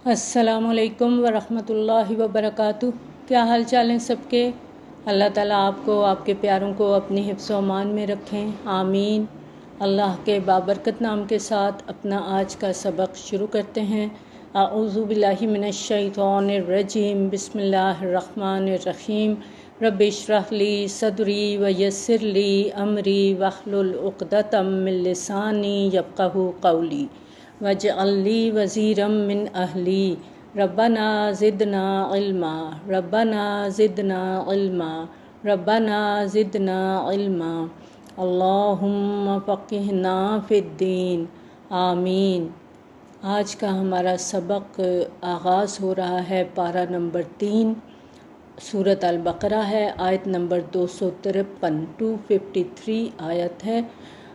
السلام علیکم ورحمۃ اللہ وبرکاتہ۔ کیا حال چال ہیں سب کے؟ اللہ تعالیٰ آپ کو، آپ کے پیاروں کو اپنی حفظ و امان میں رکھیں، آمین۔ اللہ کے بابرکت نام کے ساتھ اپنا آج کا سبق شروع کرتے ہیں۔ اعوذ باللہ من الشیطان الرجیم، بسم اللہ الرحمن الرحیم۔ رب اشرح لی صدری ویسر لی امری واحلل عقدۃ من لسانی یفقہوا قولی واجعل لی وزیرا من اہلی ربنا زدنا علما ربنا زدنا علما ربنا زدنا علما اللہم فقہنا فی الدین، آمین۔ آج کا ہمارا سبق آغاز ہو رہا ہے پارہ نمبر 3، سورۃ البقرہ ہے، آیت نمبر 253، 253 آیت ہے،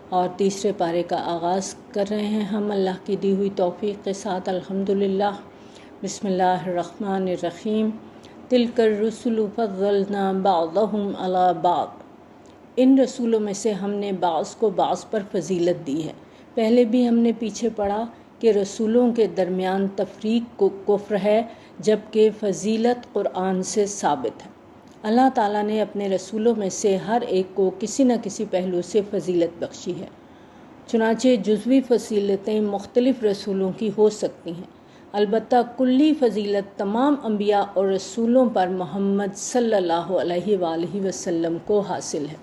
اور تیسرے پارے کا آغاز کر رہے ہیں ہم اللہ کی دی ہوئی توفیق کے ساتھ، الحمدللہ۔ بسم اللہ الرحمن الرحیم۔ تلک الرسل فضلنا بعضهم علی بعض، ان رسولوں میں سے ہم نے بعض کو بعض پر فضیلت دی ہے۔ پہلے بھی ہم نے پیچھے پڑھا کہ رسولوں کے درمیان تفریق کو کفر ہے، جبکہ فضیلت قرآن سے ثابت ہے۔ اللہ تعالیٰ نے اپنے رسولوں میں سے ہر ایک کو کسی نہ کسی پہلو سے فضیلت بخشی ہے، چنانچہ جزوی فضیلتیں مختلف رسولوں کی ہو سکتی ہیں، البتہ کلی فضیلت تمام انبیاء اور رسولوں پر محمد صلی اللہ علیہ وآلہ وسلم کو حاصل ہے۔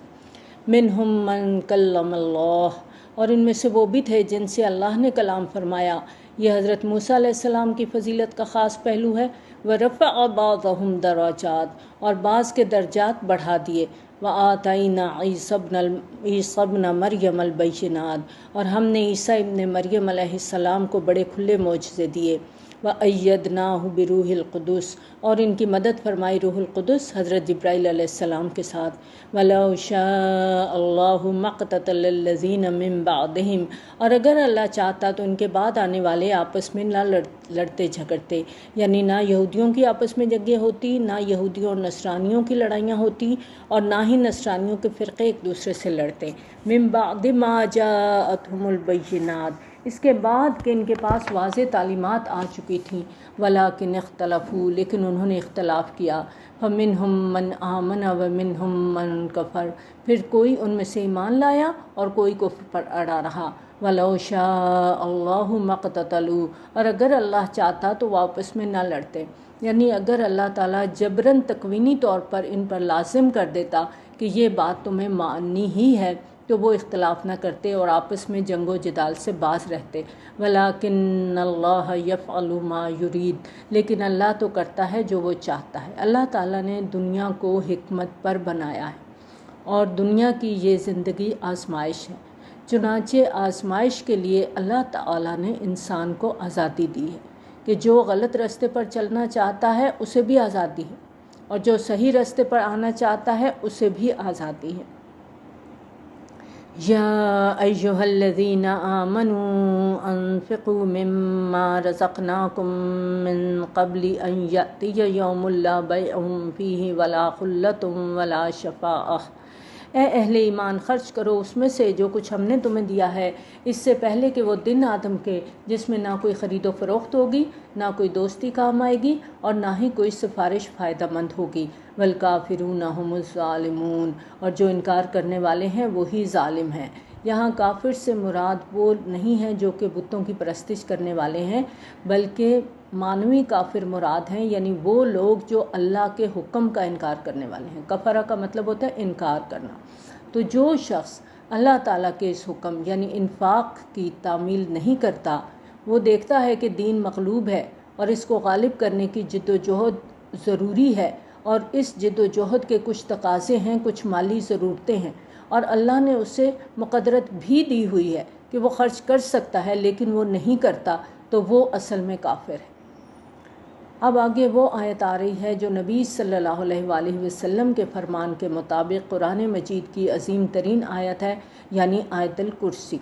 منہم من کلم اللہ، اور ان میں سے وہ بھی تھے جن سے اللہ نے کلام فرمایا، یہ حضرت موسیٰ علیہ السلام کی فضیلت کا خاص پہلو ہے۔ وَرَفَعَ بَعْضَهُمْ دَرَجَاتٍ، اور بعض کے درجات بڑھا دیے۔ وَآتَيْنَا عِیسیٰ ابْنَ مَرْیَمَ الْبَیِّنَاتِ، اور ہم نے عیسیٰ ابن مریم علیہ السلام کو بڑے کھلے معجزے دیے۔ وَأَيَّدْنَاهُ بِرُوحِ الْقُدُسِ، اور ان کی مدد فرمائی روح القدس حضرت جبرائیل علیہ السلام کے ساتھ۔ وَلَوْ شَاءَ اللَّهُ مَا اقْتَتَلَ الَّذِينَ مِن بَعْدِهِمْ، اور اگر اللہ چاہتا تو ان کے بعد آنے والے آپس میں نہ لڑتے جھگڑتے، یعنی نہ یہودیوں کی آپس میں جنگیں ہوتی، نہ یہودیوں اور نصرانیوں کی لڑائیاں ہوتی، اور نہ ہی نصرانیوں کے فرقے ایک دوسرے سے لڑتے۔ مِن بَعْدِ مَا جَاءَتْهُمُ الْبَيِّنَاتُ، اس کے بعد کہ ان کے پاس واضح تعلیمات آ چکی تھیں۔ وَلَٰكِنِ اخْتَلَفُوا، لیکن انہوں نے اختلاف کیا۔ فَمِنْهُم مَّنْ آمَنَ وَمِنْهُم مَّن كَفَرَ، پھر کوئی ان میں سے ایمان لایا اور کوئی کفر پر اڑا رہا۔ وَلَوْ شَاءَ اللَّهُ مَا اقْتَتَلُوا، اور اگر اللہ چاہتا تو وہ آپس میں نہ لڑتے، یعنی اگر اللہ تعالیٰ جبراً تکوینی طور پر ان پر لازم کر دیتا کہ یہ بات تمہیں ماننی ہی ہے، تو وہ اختلاف نہ کرتے اور آپس میں جنگ و جدال سے باز رہتے۔ وَلَٰكِنَّ اللَّهَ يَفْعَلُ مَا يُرِيدُ، لیکن اللہ تو کرتا ہے جو وہ چاہتا ہے۔ اللہ تعالیٰ نے دنیا کو حکمت پر بنایا ہے، اور دنیا کی یہ زندگی آزمائش ہے، چنانچہ آزمائش کے لیے اللہ تعالیٰ نے انسان کو آزادی دی ہے کہ جو غلط راستے پر چلنا چاہتا ہے اسے بھی آزادی ہے، اور جو صحیح راستے پر آنا چاہتا ہے اسے بھی آزادی ہے۔ یا ایھا الذین آمنوا انفقوا مما رزقناکم من قبل ان یأتی یوم لا بیع فیہ ولا خلۃ ولا شفاعۃ، اے اہل ایمان خرچ کرو اس میں سے جو کچھ ہم نے تمہیں دیا ہے، اس سے پہلے کہ وہ دن آدم کے جس میں نہ کوئی خرید و فروخت ہوگی، نہ کوئی دوستی کام آئے گی، اور نہ ہی کوئی سفارش فائدہ مند ہوگی۔ والکافرون هم الظالمون، اور جو انکار کرنے والے ہیں وہی ظالم ہیں۔ یہاں کافر سے مراد وہ نہیں ہے جو کہ بتوں کی پرستش کرنے والے ہیں، بلکہ معنوی کافر مراد ہیں، یعنی وہ لوگ جو اللہ کے حکم کا انکار کرنے والے ہیں۔ کفرہ کا مطلب ہوتا ہے انکار کرنا۔ تو جو شخص اللہ تعالیٰ کے اس حکم یعنی انفاق کی تعمیل نہیں کرتا، وہ دیکھتا ہے کہ دین مغلوب ہے اور اس کو غالب کرنے کی جد و جہد ضروری ہے، اور اس جد و جہد کے کچھ تقاضے ہیں، کچھ مالی ضرورتیں ہیں، اور اللہ نے اسے مقدرت بھی دی ہوئی ہے کہ وہ خرچ کر سکتا ہے، لیکن وہ نہیں کرتا، تو وہ اصل میں کافر ہے۔ اب آگے وہ آیت آ رہی ہے جو نبی صلی اللہ علیہ وآلہ وسلم کے فرمان کے مطابق قرآن مجید کی عظیم ترین آیت ہے، یعنی آیت الکرسی۔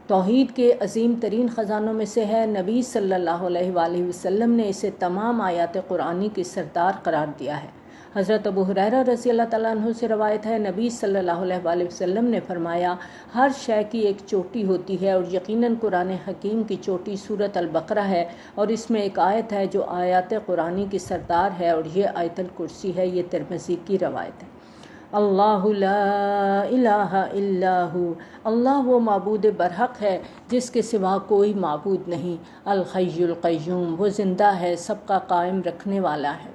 توحید کے عظیم ترین خزانوں میں سے ہے۔ نبی صلی اللہ علیہ وآلہ وسلم نے اسے تمام آیات قرآنی کی سردار قرار دیا ہے۔ حضرت ابو ہریرہ رضی اللہ تعالیٰ عنہ سے روایت ہے، نبی صلی اللہ علیہ وسلم نے فرمایا، ہر شے کی ایک چوٹی ہوتی ہے، اور یقیناً قرآن حکیم کی چوٹی سورۃ البقرہ ہے، اور اس میں ایک آیت ہے جو آیات قرآنی کی سردار ہے، اور یہ آیت الکرسی ہے۔ یہ ترمذی کی روایت ہے۔ اللہ لا الہ الا ہو، اللہ وہ معبود برحق ہے جس کے سوا کوئی معبود نہیں۔ الحی القیوم، وہ زندہ ہے، سب کا قائم رکھنے والا ہے۔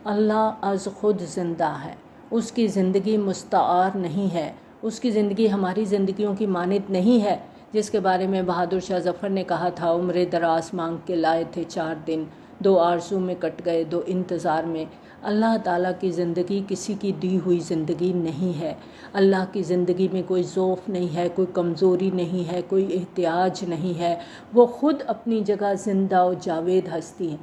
اللہ از خود زندہ ہے، اس کی زندگی مستعار نہیں ہے، اس کی زندگی ہماری زندگیوں کی مانند نہیں ہے، جس کے بارے میں بہادر شاہ ظفر نے کہا تھا، عمر دراز مانگ کے لائے تھے 4 دن، 2 آرزو میں کٹ گئے 2 انتظار میں۔ اللہ تعالیٰ کی زندگی کسی کی دی ہوئی زندگی نہیں ہے۔ اللہ کی زندگی میں کوئی ضعف نہیں ہے، کوئی کمزوری نہیں ہے، کوئی احتیاج نہیں ہے۔ وہ خود اپنی جگہ زندہ و جاوید ہستی ہے،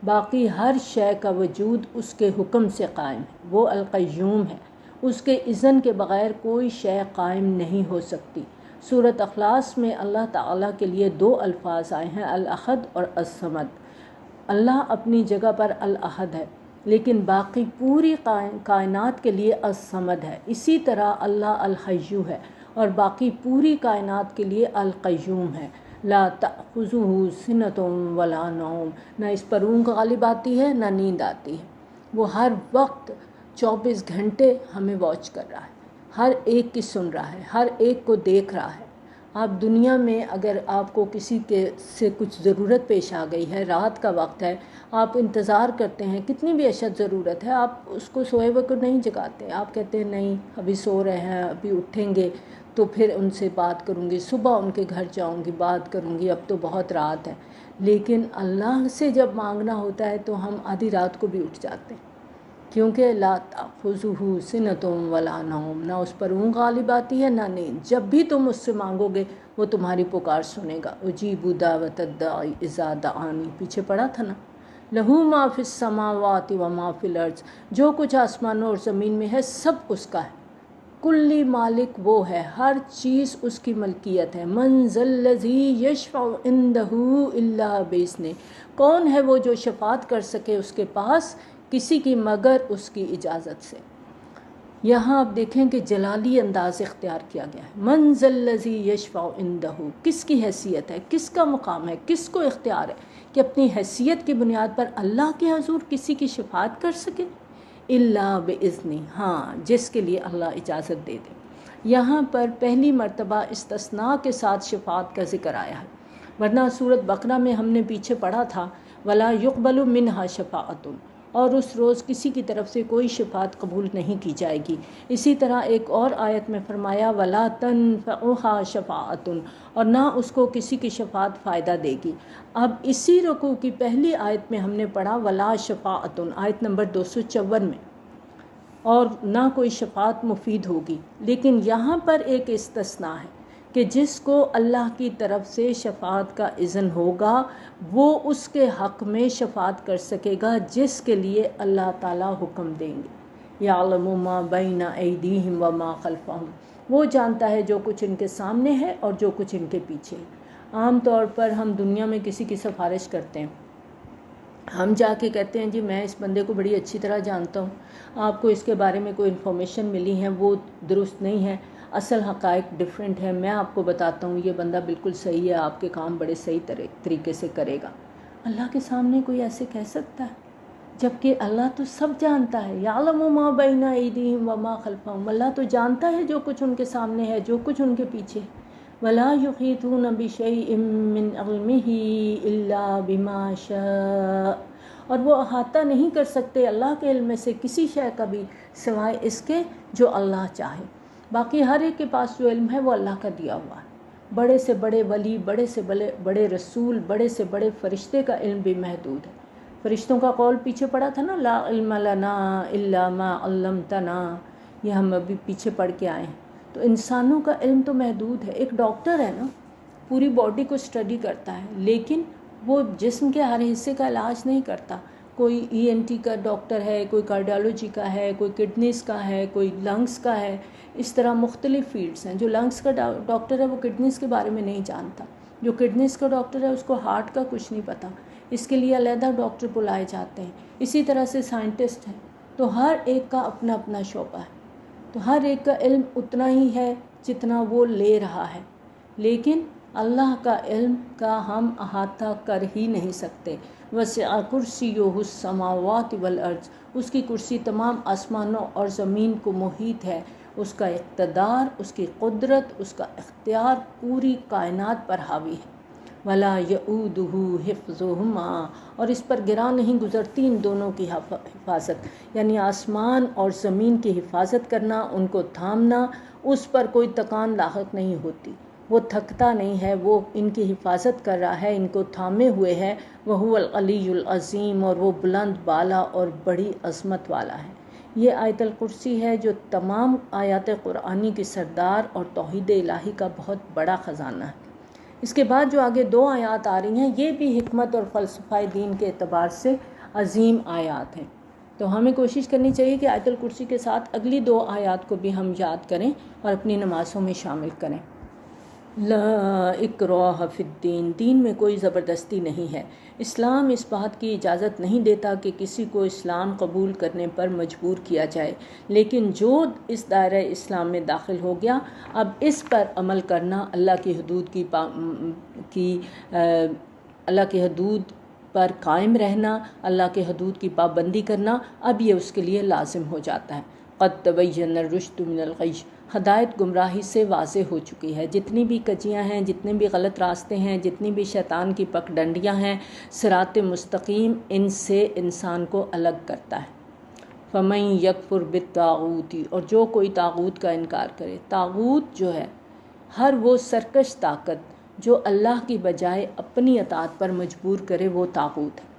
باقی ہر شے کا وجود اس کے حکم سے قائم ہے۔ وہ القیوم ہے، اس کے اذن کے بغیر کوئی شے قائم نہیں ہو سکتی۔ سورۃ اخلاص میں اللہ تعالیٰ کے لیے 2 الفاظ آئے ہیں، الاحد اور الصمد۔ اللہ اپنی جگہ پر الاحد ہے، لیکن باقی پوری کائنات کے لیے الصمد ہے۔ اسی طرح اللہ الحی ہے، اور باقی پوری کائنات کے لیے القیوم ہے۔ لا تأخذہ سنۃ ولا نوم، نہ اس پر اونگ غالب آتی ہے نہ نیند آتی ہے۔ وہ ہر وقت 24 گھنٹے ہمیں واچ کر رہا ہے، ہر ایک کی سن رہا ہے، ہر ایک کو دیکھ رہا ہے۔ آپ دنیا میں اگر آپ کو کسی سے کچھ ضرورت پیش آ گئی ہے، رات کا وقت ہے، آپ انتظار کرتے ہیں، کتنی بھی اشد ضرورت ہے، آپ اس کو سوئے ہوئے کو نہیں جگاتے، آپ کہتے ہیں نہیں ابھی سو رہے ہیں، ابھی اٹھیں گے تو پھر ان سے بات کروں گی، صبح ان کے گھر جاؤں گی، بات کروں گی، اب تو بہت رات ہے۔ لیکن اللہ سے جب مانگنا ہوتا ہے تو ہم آدھی رات کو بھی اٹھ جاتے ہیں، کیونکہ لا تأخذہ سنۃ ولا نوم، نہ اس پر اونگ غالب آتی ہے نہ نیند۔ جب بھی تم اس سے مانگو گے وہ تمہاری پکار سنے گا۔ اجیب دعوت الداعی اذا دعانی، پیچھے پڑھا تھا نا، لہو ما فی السماوات و ما فی الارض، جو کچھ آسمانوں اور زمین میں ہے سب اس کا ہے۔ کلی مالک وہ ہے، ہر چیز اس کی ملکیت ہے۔ من ذا الذی یشفع عندہ الا باذنہ، کون ہے وہ جو شفاعت کر سکے اس کے پاس کسی کی مگر اس کی اجازت سے۔ یہاں آپ دیکھیں کہ جلالی انداز اختیار کیا گیا ہے۔ من ذا الذی یشفع عندہ، کس کی حیثیت ہے، کس کا مقام ہے، کس کو اختیار ہے کہ اپنی حیثیت کی بنیاد پر اللہ کے حضور کسی کی شفاعت کر سکے؟ الا باذنہ، ہاں جس کے لیے اللہ اجازت دے دے۔ یہاں پر پہلی مرتبہ استثناء کے ساتھ شفاعت کا ذکر آیا ہے، ورنہ سورۃ بقرہ میں ہم نے پیچھے پڑھا تھا ولا یقبل منہا شفاعۃ، اور اس روز کسی کی طرف سے کوئی شفاعت قبول نہیں کی جائے گی۔ اسی طرح ایک اور آیت میں فرمایا ولا تنفعها شفاعۃ، اور نہ اس کو کسی کی شفاعت فائدہ دے گی۔ اب اسی رکوع کی پہلی آیت میں ہم نے پڑھا ولا شفاعۃ، آیت نمبر 254 میں، اور نہ کوئی شفاعت مفید ہوگی۔ لیکن یہاں پر ایک استثناء ہے کہ جس کو اللہ کی طرف سے شفاعت کا اذن ہوگا وہ اس کے حق میں شفاعت کر سکے گا جس کے لیے اللہ تعالیٰ حکم دیں گے۔ یعلم ما بین ایدیہم وما خلفہم، وہ جانتا ہے جو کچھ ان کے سامنے ہے اور جو کچھ ان کے پیچھے ہے۔ عام طور پر ہم دنیا میں کسی کی سفارش کرتے ہیں، ہم جا کے کہتے ہیں جی میں اس بندے کو بڑی اچھی طرح جانتا ہوں، آپ کو اس کے بارے میں کوئی انفارمیشن ملی ہے وہ درست نہیں ہے، اصل حقائق ڈیفرنٹ ہے، میں آپ کو بتاتا ہوں یہ بندہ بالکل صحیح ہے، آپ کے کام بڑے صحیح طریقے سے کرے گا۔ اللہ کے سامنے کوئی ایسے کہہ سکتا ہے؟ جبکہ اللہ تو سب جانتا ہے، یعلم ما بین ایدیہم وما خلفہم، اللہ تو جانتا ہے جو کچھ ان کے سامنے ہے، جو کچھ ان کے پیچھے ہے۔ ولا یحیطون بشیء من علمہ الا بما شاء، اور وہ احاطہ نہیں کر سکتے اللہ کے علم میں سے کسی شے کا بھی سوائے اس کے جو اللہ چاہے۔ باقی ہر ایک کے پاس جو علم ہے وہ اللہ کا دیا ہوا ہے۔ بڑے سے بڑے ولی، بڑے سے بڑے رسول، بڑے سے بڑے فرشتے کا علم بھی محدود ہے۔ فرشتوں کا قول پیچھے پڑا تھا نا، لا علم لنا الا ما علمتنا، یہ ہم ابھی پیچھے پڑھ کے آئے ہیں۔ تو انسانوں کا علم تو محدود ہے۔ ایک ڈاکٹر ہے نا، پوری باڈی کو اسٹڈی کرتا ہے، لیکن وہ جسم کے ہر حصے کا علاج نہیں کرتا۔ کوئی ENT کا ڈاکٹر ہے، کوئی کارڈیالوجی کا ہے، کوئی کڈنیز کا ہے، کوئی لنگس کا ہے، اس طرح مختلف فیلڈز ہیں۔ جو لنگس کا ڈاکٹر ہے وہ کڈنیز کے بارے میں نہیں جانتا، جو کڈنیز کا ڈاکٹر ہے اس کو ہارٹ کا کچھ نہیں پتہ، اس کے لیے علیحدہ ڈاکٹر بلائے جاتے ہیں۔ اسی طرح سے سائنٹسٹ ہیں، تو ہر ایک کا اپنا اپنا شعبہ ہے، تو ہر ایک کا علم اتنا ہی ہے جتنا وہ لے رہا ہے، لیکن اللہ کا علم کا ہم احاطہ کر ہی نہیں سکتے۔ وسع کرسیہ السماوات والارض، اس کی کرسی تمام آسمانوں اور زمین کو محیط ہے، اس کا اقتدار، اس کی قدرت، اس کا اختیار پوری کائنات پر حاوی ہے۔ ولا یعودہ حفظہما، اور اس پر گرا نہیں گزرتی ان دونوں کی حفاظت، یعنی آسمان اور زمین کی حفاظت کرنا، ان کو تھامنا، اس پر کوئی تکان لاحق نہیں ہوتی، وہ تھکتا نہیں ہے، وہ ان کی حفاظت کر رہا ہے، ان کو تھامے ہوئے ہے۔ وہو العلی العظیم، اور وہ بلند بالا اور بڑی عظمت والا ہے۔ یہ آیت الکرسی ہے جو تمام آیات قرآنی کی سردار اور توحید الہی کا بہت بڑا خزانہ ہے۔ اس کے بعد جو آگے 2 آیات آ رہی ہیں، یہ بھی حکمت اور فلسفہ دین کے اعتبار سے عظیم آیات ہیں، تو ہمیں کوشش کرنی چاہیے کہ آیت الکرسی کے ساتھ اگلی 2 آیات کو بھی ہم یاد کریں اور اپنی نمازوں میں شامل کریں۔ لا اکراہ فی الدین، دین میں کوئی زبردستی نہیں ہے۔ اسلام اس بات کی اجازت نہیں دیتا کہ کسی کو اسلام قبول کرنے پر مجبور کیا جائے، لیکن جو اس دائرہ اسلام میں داخل ہو گیا، اب اس پر عمل کرنا، اللہ کی حدود اللہ کی حدود پر قائم رہنا، اللہ کے حدود کی پابندی کرنا، اب یہ اس کے لیے لازم ہو جاتا ہے۔ قد تبین الرشد من الغی، ہدایت گمراہی سے واضح ہو چکی ہے۔ جتنی بھی کجیاں ہیں، جتنے بھی غلط راستے ہیں، جتنی بھی شیطان کی پگڈنڈیاں ہیں، صراط مستقیم ان سے انسان کو الگ کرتا ہے۔ فَمَن یکفر بالطاغوت، اور جو کوئی طاغوت کا انکار کرے، طاغوت جو ہے ہر وہ سرکش طاقت جو اللہ کی بجائے اپنی اطاعت پر مجبور کرے، وہ طاغوت ہے۔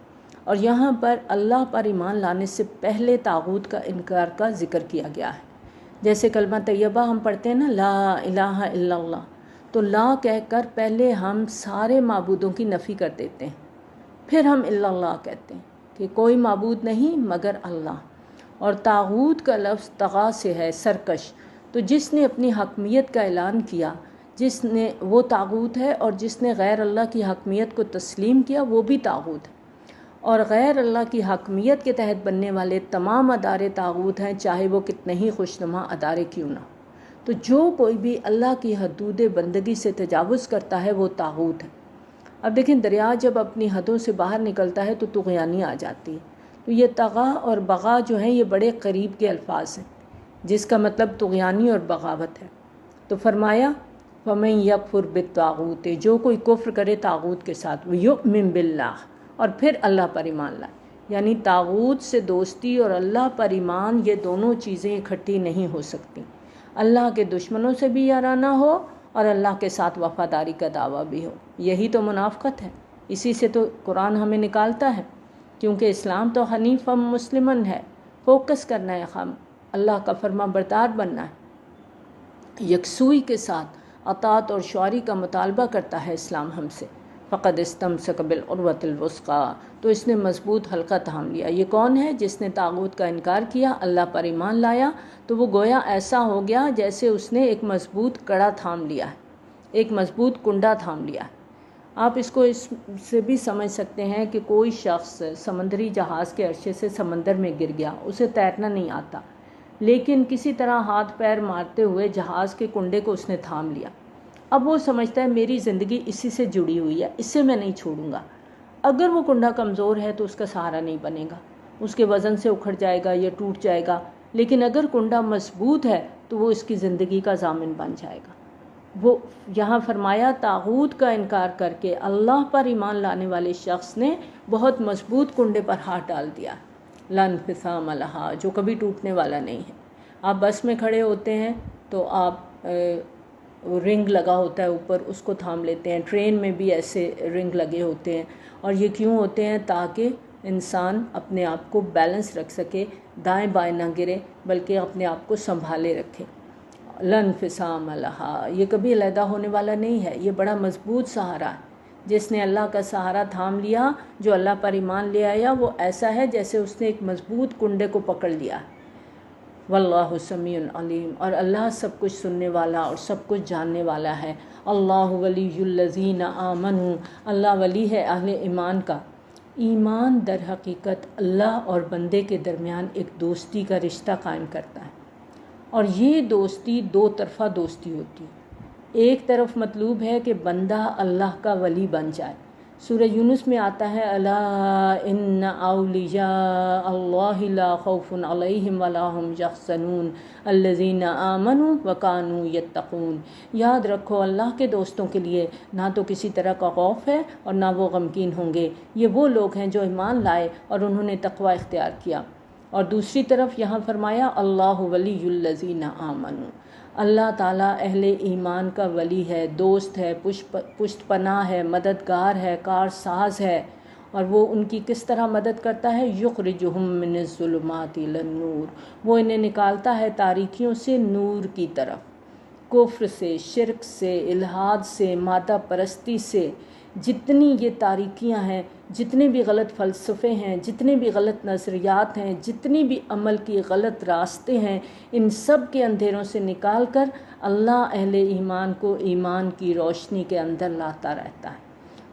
اور یہاں پر اللہ پر ایمان لانے سے پہلے طاغوت کا انکار کا ذکر کیا گیا ہے۔ جیسے کلمہ طیبہ ہم پڑھتے ہیں نا، لا الہ الا اللہ، تو لا کہہ کر پہلے ہم سارے معبودوں کی نفی کر دیتے ہیں، پھر ہم الا اللہ کہتے ہیں کہ کوئی معبود نہیں مگر اللہ۔ اور طاغوت کا لفظ طغا سے ہے، سرکش، تو جس نے اپنی حاکمیت کا اعلان کیا، جس نے وہ طاغوت ہے، اور جس نے غیر اللہ کی حاکمیت کو تسلیم کیا وہ بھی طاغوت ہے۔ اور غیر اللہ کی حاکمیت کے تحت بننے والے تمام ادارے طاغوت ہیں، چاہے وہ کتنے ہی خوشنما ادارے کیوں نہ۔ تو جو کوئی بھی اللہ کی حدود بندگی سے تجاوز کرتا ہے وہ طاغوت ہے۔ اب دیکھیں، دریا جب اپنی حدوں سے باہر نکلتا ہے تو طغیانی آ جاتی ہے، تو یہ طغا اور بغا جو ہیں یہ بڑے قریب کے الفاظ ہیں، جس کا مطلب طغیانی اور بغاوت ہے۔ تو فرمایا فَمَن یکفر بالطاغوت، جو کوئی کفر کرے طاغوت کے ساتھ، وَیُؤْمِن بِاللَّہ، اور پھر اللہ پر ایمان لائے، یعنی طاغوت سے دوستی اور اللہ پر ایمان، یہ دونوں چیزیں اکٹھی نہیں ہو سکتی۔ اللہ کے دشمنوں سے بھی یارانہ ہو اور اللہ کے ساتھ وفاداری کا دعویٰ بھی ہو، یہی تو منافقت ہے۔ اسی سے تو قرآن ہمیں نکالتا ہے، کیونکہ اسلام تو حنیف مسلمن ہے، فوکس کرنا ہے، خام اللہ کا فرما بردار بننا ہے، یکسوئی کے ساتھ اطاعت اور شعاری کا مطالبہ کرتا ہے اسلام ہم سے۔ فقد استمسک بالعروۃ الوثقی، تو اس نے مضبوط حلقہ تھام لیا۔ یہ کون ہے؟ جس نے طاغوت کا انکار کیا، اللہ پر ایمان لایا، تو وہ گویا ایسا ہو گیا جیسے اس نے ایک مضبوط کڑا تھام لیا ہے، ایک مضبوط کنڈا تھام لیا ہے۔ آپ اس کو اس سے بھی سمجھ سکتے ہیں کہ کوئی شخص سمندری جہاز کے عرصے سے سمندر میں گر گیا، اسے تیرنا نہیں آتا، لیکن کسی طرح ہاتھ پیر مارتے ہوئے جہاز کے کنڈے کو اس نے تھام لیا۔ اب وہ سمجھتا ہے میری زندگی اسی سے جڑی ہوئی ہے، اس سے میں نہیں چھوڑوں گا۔ اگر وہ کنڈا کمزور ہے تو اس کا سہارا نہیں بنے گا، اس کے وزن سے اکھڑ جائے گا یا ٹوٹ جائے گا، لیکن اگر کنڈا مضبوط ہے تو وہ اس کی زندگی کا ضامن بن جائے گا۔ وہ یہاں فرمایا طاغوت کا انکار کر کے اللہ پر ایمان لانے والے شخص نے بہت مضبوط کنڈے پر ہاتھ ڈال دیا، لا انفصام لہا، جو کبھی ٹوٹنے والا نہیں ہے۔ آپ بس میں کھڑے ہوتے ہیں تو آپ رنگ لگا ہوتا ہے اوپر، اس کو تھام لیتے ہیں، ٹرین میں بھی ایسے رنگ لگے ہوتے ہیں، اور یہ کیوں ہوتے ہیں؟ تاکہ انسان اپنے آپ کو بیلنس رکھ سکے، دائیں بائیں نہ گرے، بلکہ اپنے آپ کو سنبھالے رکھے۔ لا انفصام لہا، یہ کبھی علیحدہ ہونے والا نہیں ہے، یہ بڑا مضبوط سہارا ہے۔ جس نے اللہ کا سہارا تھام لیا، جو اللہ پر ایمان لے آیا، وہ ایسا ہے جیسے اس نے ایک مضبوط کنڈے کو پکڑ لیا۔ واللہ سمیع علیم، اور اللہ سب کچھ سننے والا اور سب کچھ جاننے والا ہے۔ اللہ ولی الذین آمنوا، اللہ ولی ہے اہل ایمان کا۔ ایمان در حقیقت اللہ اور بندے کے درمیان ایک دوستی کا رشتہ قائم کرتا ہے، اور یہ دوستی دو طرفہ دوستی ہوتی ہے۔ ایک طرف مطلوب ہے کہ بندہ اللہ کا ولی بن جائے۔ سورہ یونس میں آتا ہے الا ان اولیاء اللہ لا خوف علیہم ولا هم یحزنون الذین آمنوا وکانوا یتقون۔ یاد رکھو اللہ کے دوستوں کے لیے نہ تو کسی طرح کا خوف ہے اور نہ وہ غمگین ہوں گے، یہ وہ لوگ ہیں جو ایمان لائے اور انہوں نے تقوی اختیار کیا۔ اور دوسری طرف یہاں فرمایا اللہ ولی الذین آمنوا، اللہ تعالیٰ اہل ایمان کا ولی ہے، دوست ہے، پشت پناہ ہے، مددگار ہے، کار ساز ہے۔ اور وہ ان کی کس طرح مدد کرتا ہے؟ یخرجہم من الظلمات الی النور، وہ انہیں نکالتا ہے تاریکیوں سے نور کی طرف۔ کفر سے، شرک سے، الحاد سے، مادہ پرستی سے، جتنی یہ تاریکیاں ہیں، جتنے بھی غلط فلسفے ہیں، جتنے بھی غلط نظریات ہیں، جتنی بھی عمل کی غلط راستے ہیں، ان سب کے اندھیروں سے نکال کر اللہ اہل ایمان کو ایمان کی روشنی کے اندر لاتا رہتا ہے۔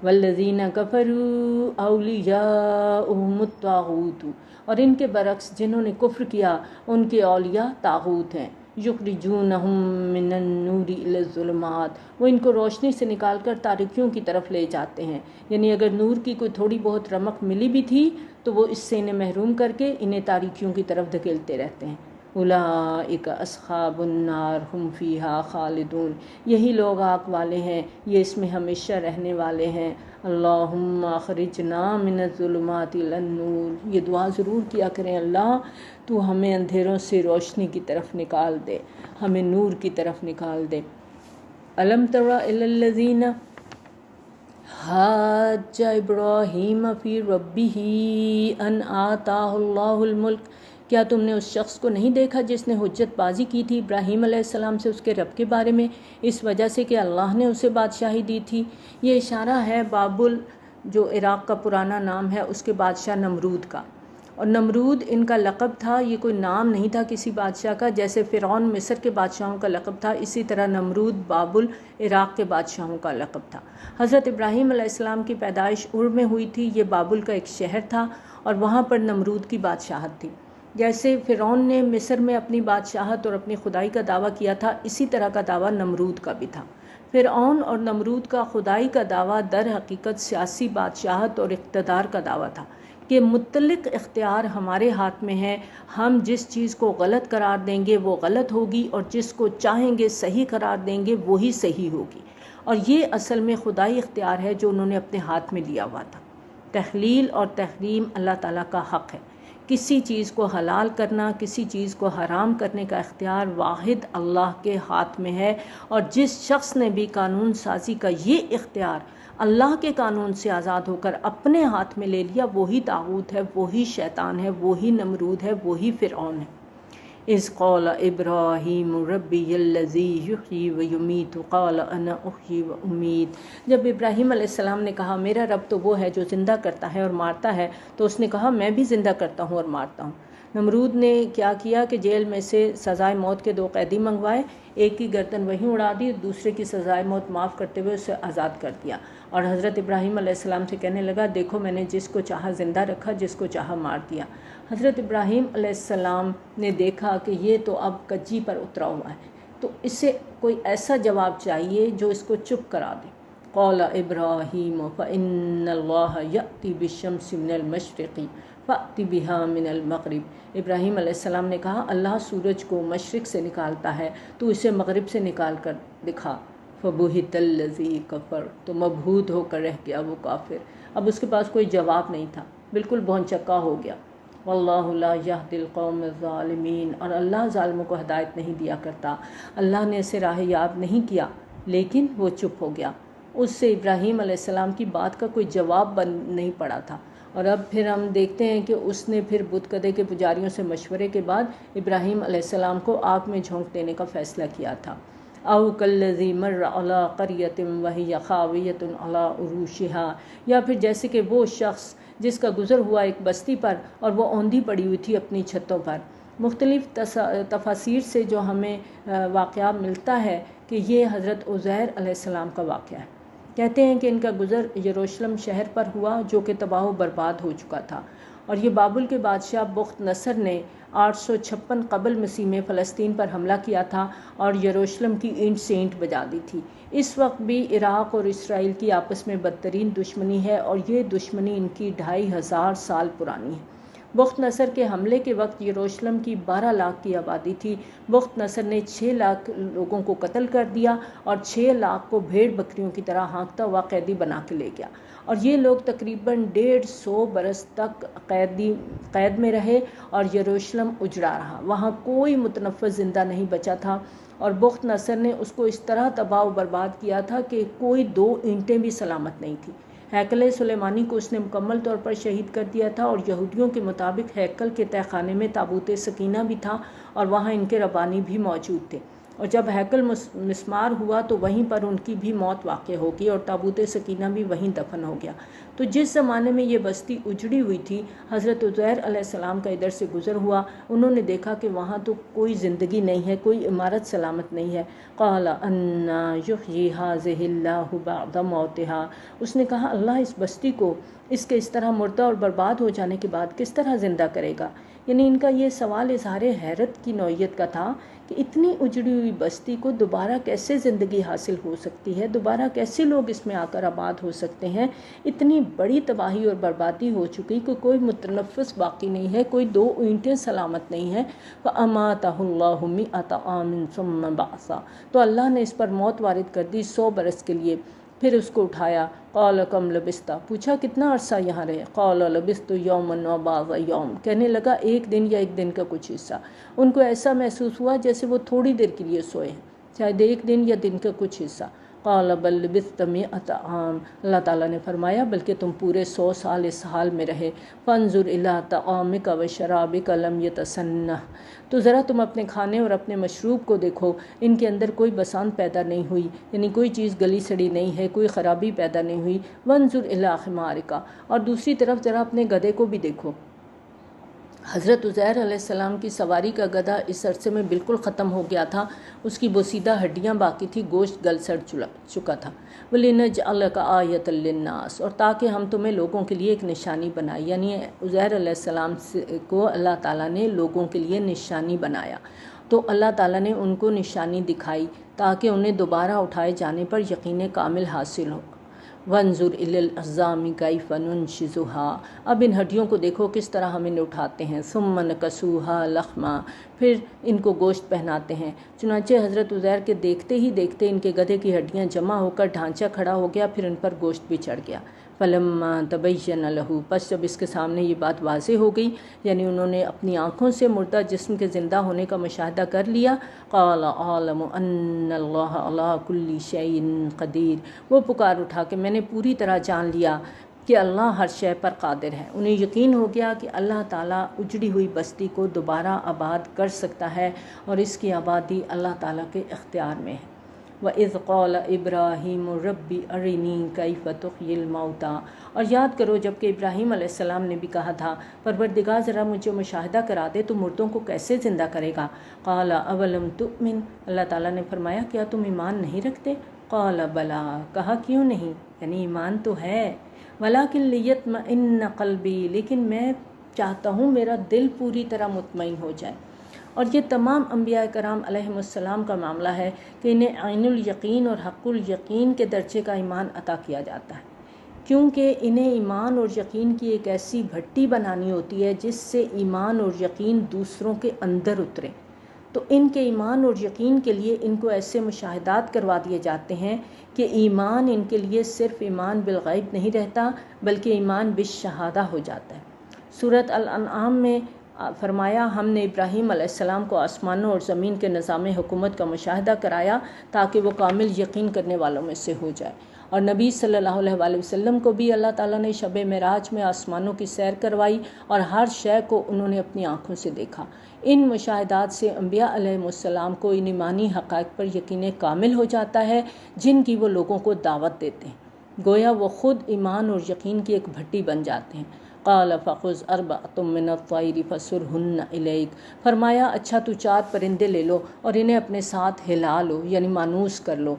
والذین کفروا اولیاؤہم الطاغوت، اور ان کے برعکس جنہوں نے کفر کیا ان کے اولیاء طاغوت ہیں۔ یخرجونہم من النور الی الظلمات، وہ ان کو روشنی سے نکال کر تاریکیوں کی طرف لے جاتے ہیں۔ یعنی اگر نور کی کوئی تھوڑی بہت رمق ملی بھی تھی تو وہ اس سے انہیں محروم کر کے انہیں تاریکیوں کی طرف دھکیلتے رہتے ہیں۔ اولئک اصحاب النار ہم فیہا خالدون، یہی لوگ آگ والے ہیں، یہ اس میں ہمیشہ رہنے والے ہیں۔ اللہم اخرجنا من الظلمات الی النور، یہ دعا ضرور کیا کریں، اللہ تو ہمیں اندھیروں سے روشنی کی طرف نکال دے، ہمیں نور کی طرف نکال دے۔ الم تر الی الذین حاج ابراہیم فی ربہ ان آتاہ اللہ الملک، کیا تم نے اس شخص کو نہیں دیکھا جس نے حجت بازی کی تھی ابراہیم علیہ السلام سے اس کے رب کے بارے میں، اس وجہ سے کہ اللہ نے اسے بادشاہی دی تھی؟ یہ اشارہ ہے بابل، جو عراق کا پرانا نام ہے، اس کے بادشاہ نمرود کا۔ اور نمرود ان کا لقب تھا، یہ کوئی نام نہیں تھا کسی بادشاہ کا۔ جیسے فرعون مصر کے بادشاہوں کا لقب تھا، اسی طرح نمرود بابل عراق کے بادشاہوں کا لقب تھا۔ حضرت ابراہیم علیہ السلام کی پیدائش ار میں ہوئی تھی، یہ بابل کا ایک شہر تھا اور وہاں پر نمرود کی بادشاہت تھی۔ جیسے فرعون نے مصر میں اپنی بادشاہت اور اپنی خدائی کا دعویٰ کیا تھا، اسی طرح کا دعویٰ نمرود کا بھی تھا۔ فرعون اور نمرود کا خدائی کا دعویٰ در حقیقت سیاسی بادشاہت اور اقتدار کا دعویٰ تھا کہ مطلق اختیار ہمارے ہاتھ میں ہے، ہم جس چیز کو غلط قرار دیں گے وہ غلط ہوگی، اور جس کو چاہیں گے صحیح قرار دیں گے وہی صحیح ہوگی۔ اور یہ اصل میں خدائی اختیار ہے جو انہوں نے اپنے ہاتھ میں لیا ہوا تھا۔ تحلیل اور تحریم اللہ تعالیٰ کا حق ہے۔ کسی چیز کو حلال کرنا، کسی چیز کو حرام کرنے کا اختیار واحد اللہ کے ہاتھ میں ہے، اور جس شخص نے بھی قانون سازی کا یہ اختیار اللہ کے قانون سے آزاد ہو کر اپنے ہاتھ میں لے لیا، وہی طاغوت ہے، وہی شیطان ہے، وہی نمرود ہے، وہی فرعون ہے۔ اذ قال ابراہیم ربی الذی یحیی ویمیت قال انا احیی وامیت، جب ابراہیم علیہ السلام نے کہا میرا رب تو وہ ہے جو زندہ کرتا ہے اور مارتا ہے، تو اس نے کہا میں بھی زندہ کرتا ہوں اور مارتا ہوں۔ نمرود نے کیا کیا کہ جیل میں سے سزائے موت کے 2 قیدی منگوائے، ایک کی گردن وہیں اڑا دی، دوسرے کی سزائے موت معاف کرتے ہوئے اسے آزاد کر دیا، اور حضرت ابراہیم علیہ السلام سے کہنے لگا دیکھو میں نے جس کو چاہا زندہ رکھا، جس کو چاہا مار دیا۔ حضرت ابراہیم علیہ السلام نے دیکھا کہ یہ تو اب کجی پر اترا ہوا ہے، تو اسے کوئی ایسا جواب چاہیے جو اس کو چپ کرا دے۔ قال ابراہیم فإن اللہ یأتی بالشمس من المشرق فأت بها من المغرب، ابراہیم علیہ السلام نے کہا اللہ سورج کو مشرق سے نکالتا ہے، تو اسے مغرب سے نکال کر دکھا۔ فبہت الذی کفر، تو مبہوت ہو کر رہ گیا وہ کافر، اب اس کے پاس کوئی جواب نہیں تھا، بالکل بھونچکا ہو گیا۔ واللہ لا یہدی القوم الظالمین، اور اللہ ظالموں کو ہدایت نہیں دیا کرتا، اللہ نے اسے راہ یاب نہیں کیا، لیکن وہ چپ ہو گیا، اس سے ابراہیم علیہ السلام کی بات کا کوئی جواب نہیں پڑا تھا۔ اور اب پھر ہم دیکھتے ہیں کہ اس نے پھر بت کدے کے پجاریوں سے مشورے کے بعد ابراہیم علیہ السلام کو آگ میں جھونک دینے کا فیصلہ کیا تھا۔ او کالذی مر علی قریۃ وہی خاویۃ علی عروشها، یا پھر جیسے کہ وہ شخص جس کا گزر ہوا ایک بستی پر اور وہ اوندھی پڑی ہوئی تھی اپنی چھتوں پر۔ مختلف تفاسیر سے جو ہمیں واقعہ ملتا ہے کہ یہ حضرت عزیر علیہ السلام کا واقعہ ہے۔ کہتے ہیں کہ ان کا گزر یروشلم شہر پر ہوا جو کہ تباہ و برباد ہو چکا تھا، اور یہ بابل کے بادشاہ بخت نصر نے 856 قبل مسیح میں فلسطین پر حملہ کیا تھا اور یروشلم کی اینٹ سے اینٹ بجا دی تھی۔ اس وقت بھی عراق اور اسرائیل کی آپس میں بدترین دشمنی ہے، اور یہ دشمنی ان کی 2500 سال پرانی ہے۔ بخت نصر کے حملے کے وقت یروشلم کی 12 لاکھ کی آبادی تھی۔ بخت نصر نے 6 لاکھ لوگوں کو قتل کر دیا اور 6 لاکھ کو بھیڑ بکریوں کی طرح ہانکتا ہوا قیدی بنا کے لے گیا، اور یہ لوگ تقریباً 150 برس تک قید میں رہے اور یروشلم اجڑا رہا۔ وہاں کوئی متنفس زندہ نہیں بچا تھا، اور بخت نصر نے اس کو اس طرح تباہ و برباد کیا تھا کہ کوئی 2 اینٹیں بھی سلامت نہیں تھیں۔ ہیکل سلیمانی کو اس نے مکمل طور پر شہید کر دیا تھا، اور یہودیوں کے مطابق ہیکل کے تہہ خانے میں تابوت سکینہ بھی تھا اور وہاں ان کے ربانی بھی موجود تھے، اور جب ہیکل مسمار ہوا تو وہیں پر ان کی بھی موت واقع ہو گئی اور تابوت سکینہ بھی وہیں دفن ہو گیا۔ تو جس زمانے میں یہ بستی اجڑی ہوئی تھی، حضرت عزیر علیہ السلام کا ادھر سے گزر ہوا، انہوں نے دیکھا کہ وہاں تو کوئی زندگی نہیں ہے، کوئی عمارت سلامت نہیں ہے۔ قال انا یحیی هذه اللہ بعد موتها، اس نے کہا اللہ اس بستی کو اس کے اس طرح مردہ اور برباد ہو جانے کے بعد کس طرح زندہ کرے گا؟ یعنی ان کا یہ سوال اظہار حیرت کی نوعیت کا تھا کہ اتنی اجڑی ہوئی بستی کو دوبارہ کیسے زندگی حاصل ہو سکتی ہے، دوبارہ کیسے لوگ اس میں آ کر آباد ہو سکتے ہیں؟ اتنی بڑی تباہی اور بربادی ہو چکی کہ کوئی متنفس باقی نہیں ہے، کوئی 2 اینٹیں سلامت نہیں ہیں۔ فَأَمَاتَهُ اللَّهُ مِئَةَ عَامٍ ثُمَّ بَعَثَهُ، تو اللہ نے اس پر موت وارد کر دی 100 برس کے لیے، پھر اس کو اٹھایا۔ قال کم لبثت، پوچھا کتنا عرصہ یہاں رہے؟ قال لبثت یوما وبعض یوم، کہنے لگا 1 دن یا 1 دن کا کچھ حصہ۔ ان کو ایسا محسوس ہوا جیسے وہ تھوڑی دیر کے لیے سوئے ہیں، شاید 1 دن یا دن کا کچھ حصہ۔ قال بل لبثت 100 عام، اللہ تعالیٰ نے فرمایا بلکہ تم پورے 100 سال اس حال میں رہے۔ فانظر الی طعامک وشرابک لم یتسنہ، تو ذرا تم اپنے کھانے اور اپنے مشروب کو دیکھو، ان کے اندر کوئی بسانت پیدا نہیں ہوئی، یعنی کوئی چیز گلی سڑی نہیں ہے، کوئی خرابی پیدا نہیں ہوئی۔ وانظر الی حمارک، اور دوسری طرف ذرا اپنے گدھے کو بھی دیکھو۔ حضرت عزیر علیہ السلام کی سواری کا گدھا اس عرصے میں بالکل ختم ہو گیا تھا، اس کی بوسیدہ ہڈیاں باقی تھی، گوشت گل سڑ چکا تھا۔ وَلِنَجْعَلَكَ آیَةً لِلنَّاسِ، اور تاکہ ہم تمہیں لوگوں کے لیے ایک نشانی بنائیں، یعنی عزیر علیہ السلام کو اللہ تعالیٰ نے لوگوں کے لیے نشانی بنایا، تو اللہ تعالیٰ نے ان کو نشانی دکھائی تاکہ انہیں دوبارہ اٹھائے جانے پر یقین کامل حاصل ہو۔ وَانظُرْ إِلَى الْعِظَامِ كَيْفَ نُنشِزُهَا، اب ان ہڈیوں کو دیکھو کس طرح ہم انہیں اٹھاتے ہیں۔ ثُمَّ نَكَسُوهَا لَحْمًا، پھر ان کو گوشت پہناتے ہیں۔ چنانچہ حضرت عزیر کے دیکھتے ہی دیکھتے ان کے گدھے کی ہڈیاں جمع ہو کر ڈھانچہ کھڑا ہو گیا، پھر ان پر گوشت بھی چڑھ گیا۔ فَلَمَّا تَبَيَّنَ لَهُ، پس جب اس کے سامنے یہ بات واضح ہو گئی، یعنی انہوں نے اپنی آنکھوں سے مردہ جسم کے زندہ ہونے کا مشاہدہ کر لیا، قَالَ أَعْلَمُ أَنَّ اللَّهَ عَلَىٰ كُلِّ شَيْءٍ قَدِيرٌ، وہ پکار اٹھا کہ میں نے پوری طرح جان لیا کہ اللہ ہر شے پر قادر ہے۔ انہیں یقین ہو گیا کہ اللہ تعالیٰ اجڑی ہوئی بستی کو دوبارہ آباد کر سکتا ہے، اور اس کی آبادی اللہ تعالیٰ کے اختیار میں ہے۔ وَإِذْ قَالَ إِبْرَاهِيمُ رَبِّ أَرِنِي كَيْفَ تُحْيِي الْمَوْتَىٰ، اور یاد کرو جب کہ ابراہیم علیہ السلام نے بھی کہا تھا پروردگار ذرا مجھے مشاہدہ کرا دے تو مردوں کو کیسے زندہ کرے گا۔ قَالَ أَوَلَمْ تُؤْمِنْ، اللہ تعالیٰ نے فرمایا کیا تم ایمان نہیں رکھتے؟ قَالَ بَلَىٰ، کہا کیوں نہیں، یعنی ایمان تو ہے۔ وَلَٰكِن لِيَطْمَئِنَّ قَلْبِي، لیکن میں چاہتا ہوں میرا دل پوری طرح مطمئن ہو جائے۔ اور یہ تمام انبیاء کرام علیہم السلام کا معاملہ ہے کہ انہیں عین الیقین اور حق الیقین کے درجے کا ایمان عطا کیا جاتا ہے، کیونکہ انہیں ایمان اور یقین کی ایک ایسی بھٹی بنانی ہوتی ہے جس سے ایمان اور یقین دوسروں کے اندر اترے۔ تو ان کے ایمان اور یقین کے لیے ان کو ایسے مشاہدات کروا دیے جاتے ہیں کہ ایمان ان کے لیے صرف ایمان بالغیب نہیں رہتا بلکہ ایمان بالشہادہ ہو جاتا ہے۔ سورۃ الانعام میں فرمایا ہم نے ابراہیم علیہ السلام کو آسمانوں اور زمین کے نظام حکومت کا مشاہدہ کرایا تاکہ وہ کامل یقین کرنے والوں میں سے ہو جائے، اور نبی صلی اللہ علیہ وآلہ وسلم کو بھی اللہ تعالیٰ نے شب معراج میں آسمانوں کی سیر کروائی اور ہر شے کو انہوں نے اپنی آنکھوں سے دیکھا۔ ان مشاہدات سے انبیاء علیہ السلام کو ان ایمانی حقائق پر یقین کامل ہو جاتا ہے جن کی وہ لوگوں کو دعوت دیتے ہیں، گویا وہ خود ایمان اور یقین کی ایک بھٹی بن جاتے ہیں۔ قال فخذ أربعة من الطير فصرهن إليك، فرمایا اچھا تو 4 پرندے لے لو اور انہیں اپنے ساتھ ہلا لو، یعنی مانوس کر لو۔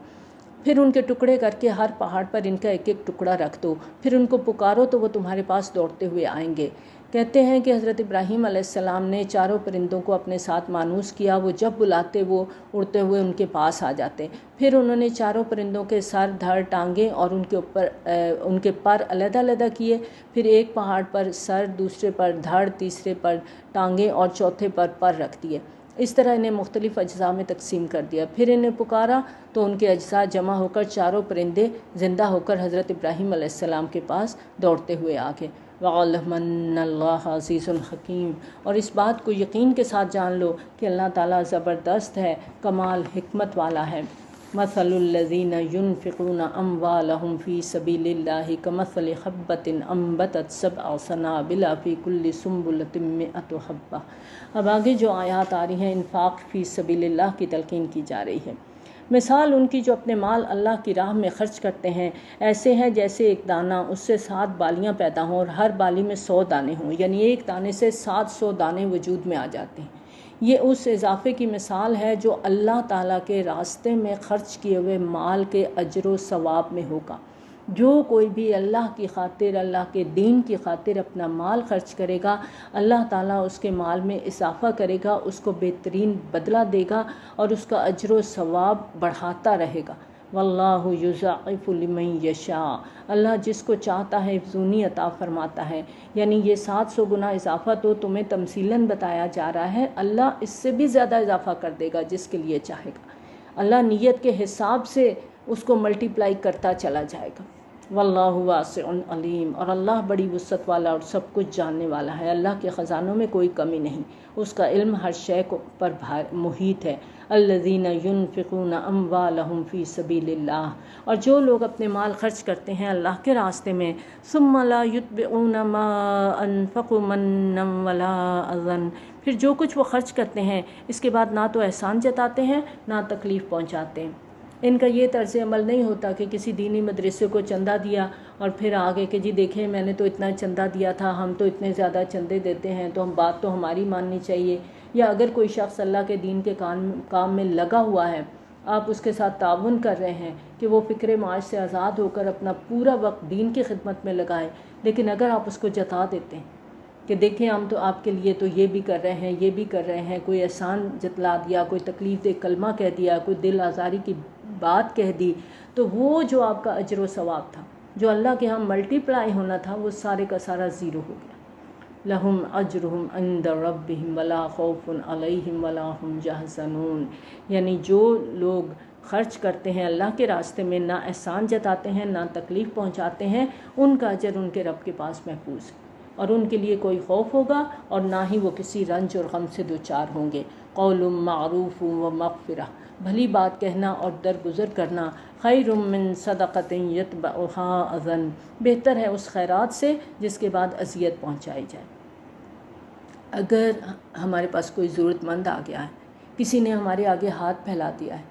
پھر ان کے ٹکڑے کر کے ہر پہاڑ پر ان کا ایک ایک ٹکڑا رکھ دو، پھر ان کو پکارو تو وہ تمہارے پاس دوڑتے ہوئے آئیں گے۔ کہتے ہیں کہ حضرت ابراہیم علیہ السلام نے چاروں پرندوں کو اپنے ساتھ مانوس کیا، وہ جب بلاتے وہ اڑتے ہوئے ان کے پاس آ جاتے۔ پھر انہوں نے چاروں پرندوں کے سر، دھڑ، ٹانگیں اور ان کے پر علیحدہ علیحدہ کیے، پھر ایک پہاڑ پر سر، دوسرے پر دھڑ، تیسرے پر ٹانگیں اور چوتھے پر رکھ دیے۔ اس طرح انہیں مختلف اجزاء میں تقسیم کر دیا۔ پھر انہیں پکارا تو ان کے اجزاء جمع ہو کر چاروں پرندے زندہ ہو کر حضرت ابراہیم علیہ السلام کے پاس دوڑتے ہوئے آ گئے۔ وَعَلَمَ أَنَّ اللَّهَ عَزِيزٌ حَكِيمٌ، اور اس بات کو یقین کے ساتھ جان لو کہ اللہ تعالیٰ زبردست ہے، کمال حکمت والا ہے۔ مثل الذین ينفقون اموالهم فی سبیل اللہ کمثل حبۃ انبتت سبع سنابل فی کل سنبلۃ مئۃ حبۃ۔ اب آگے جو آیات آ رہی ہیں انفاق فی سبیل اللہ کی تلقین کی جا رہی ہے۔ مثال ان کی جو اپنے مال اللہ کی راہ میں خرچ کرتے ہیں ایسے ہیں جیسے ایک دانہ، اس سے 7 بالیاں پیدا ہوں اور ہر بالی میں 100 دانے ہوں، یعنی ایک دانے سے 700 دانے وجود میں آ جاتے ہیں۔ یہ اس اضافے کی مثال ہے جو اللہ تعالیٰ کے راستے میں خرچ کیے ہوئے مال کے اجر و ثواب میں ہوگا۔ جو کوئی بھی اللہ کی خاطر، اللہ کے دین کی خاطر اپنا مال خرچ کرے گا، اللہ تعالیٰ اس کے مال میں اضافہ کرے گا، اس کو بہترین بدلہ دے گا اور اس کا اجر و ثواب بڑھاتا رہے گا۔ واللہ یضاعف لمن یشاء، اللہ جس کو چاہتا ہے افزونی عطا فرماتا ہے۔ یعنی یہ 700 گنا اضافہ تو تمہیں تمثیلاً بتایا جا رہا ہے، اللہ اس سے بھی زیادہ اضافہ کر دے گا جس کے لیے چاہے گا۔ اللہ نیت کے حساب سے اس کو ملٹیپلائی کرتا چلا جائے گا۔ واللہ واسع علیم، اور اللہ بڑی وسعت والا اور سب کچھ جاننے والا ہے۔ اللہ کے خزانوں میں کوئی کمی نہیں، اس کا علم ہر شے پر محیط ہے۔ الذین ینفقون اموالہم فی سبیل اللہ، اور جو لوگ اپنے مال خرچ کرتے ہیں اللہ کے راستے میں، ثم لا یتبعون ما انفقوا منا ولا اذى، پھر جو کچھ وہ خرچ کرتے ہیں اس کے بعد نہ تو احسان جتاتے ہیں نہ تکلیف پہنچاتے ہیں۔ ان کا یہ طرز عمل نہیں ہوتا کہ کسی دینی مدرسے کو چندہ دیا اور پھر آگے کہ جی دیکھیں میں نے تو اتنا چندہ دیا تھا، ہم تو اتنے زیادہ چندے دیتے ہیں تو بات تو ہماری ماننی چاہیے۔ یا اگر کوئی شخص اللہ کے دین کے کام میں لگا ہوا ہے، آپ اس کے ساتھ تعاون کر رہے ہیں کہ وہ فکر معاش سے آزاد ہو کر اپنا پورا وقت دین کی خدمت میں لگائے، لیکن اگر آپ اس کو جتا دیتے ہیں کہ دیکھیں ہم تو آپ کے لیے تو یہ بھی کر رہے ہیں، یہ بھی کر رہے ہیں، کوئی احسان جتلا دیا، کوئی تکلیف دہ کلمہ کہہ دیا، کوئی دل آزاری کی بات کہہ دی، تو وہ جو آپ کا اجر و ثواب تھا، جو اللہ کے ہاں ملٹی پلائی ہونا تھا، وہ سارے کا سارا زیرو ہو گیا۔ لہم اجرہم عند ربہم ولا خوف علیہم ولا ہم یحزنون، یعنی جو لوگ خرچ کرتے ہیں اللہ کے راستے میں، نہ احسان جتاتے ہیں نہ تکلیف پہنچاتے ہیں، ان کا اجر ان کے رب کے پاس محفوظ ہے اور ان کے لیے کوئی خوف ہوگا اور نہ ہی وہ کسی رنج اور غم سے دوچار ہوں گے۔ قول معروف و مغفرہ، بھلی بات کہنا اور درگزر کرنا، خیر من صدقۃ یتبعها اذى، بہتر ہے اس خیرات سے جس کے بعد اذیت پہنچائی جائے۔ اگر ہمارے پاس کوئی ضرورت مند آ گیا ہے، کسی نے ہمارے آگے ہاتھ پھیلا دیا ہے،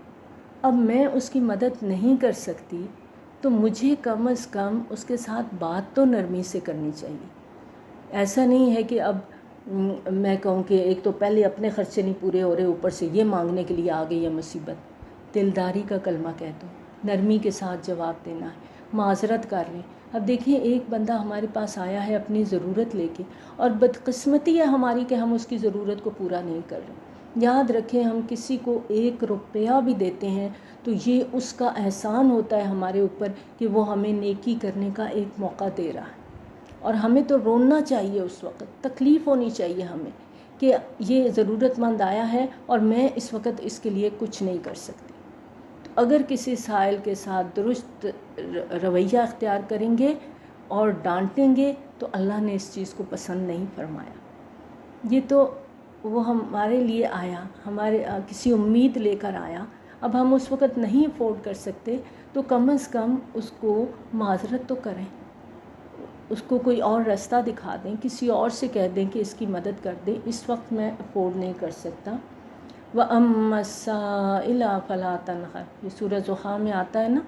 اب میں اس کی مدد نہیں کر سکتی تو مجھے کم از کم اس کے ساتھ بات تو نرمی سے کرنی چاہیے۔ ایسا نہیں ہے کہ اب میں کہوں کہ ایک تو پہلے اپنے خرچے نہیں پورے ہو رہے، اوپر سے یہ مانگنے کے لیے آ گئی ہے مصیبت۔ دلداری کا کلمہ کہہ دو، نرمی کے ساتھ جواب دینا ہے، معذرت کر لیں۔ اب دیکھیں ایک بندہ ہمارے پاس آیا ہے اپنی ضرورت لے کے، اور بدقسمتی ہے ہماری کہ ہم اس کی ضرورت کو پورا نہیں کر رہے۔ یاد رکھیں ہم کسی کو 1 روپیہ بھی دیتے ہیں تو یہ اس کا احسان ہوتا ہے ہمارے اوپر کہ وہ ہمیں نیکی کرنے کا ایک موقع دے رہا ہے، اور ہمیں تو رونا چاہیے اس وقت، تکلیف ہونی چاہیے ہمیں کہ یہ ضرورت مند آیا ہے اور میں اس وقت اس کے لیے کچھ نہیں کر سکتی۔ تو اگر کسی سائل کے ساتھ درست رویہ اختیار کریں گے اور ڈانٹیں گے تو اللہ نے اس چیز کو پسند نہیں فرمایا۔ یہ تو وہ ہمارے لیے آیا، ہمارے کسی امید لے کر آیا، اب ہم اس وقت نہیں افورڈ کر سکتے تو کم از کم اس کو معذرت تو کریں، اس کو کوئی اور راستہ دکھا دیں، کسی اور سے کہہ دیں کہ اس کی مدد کر دیں، اس وقت میں افورڈ نہیں کر سکتا۔ وَأَمَّا السَّائِلَ فَلَا تَنْهَرْ، یہ سورہ زحا میں آتا ہے نا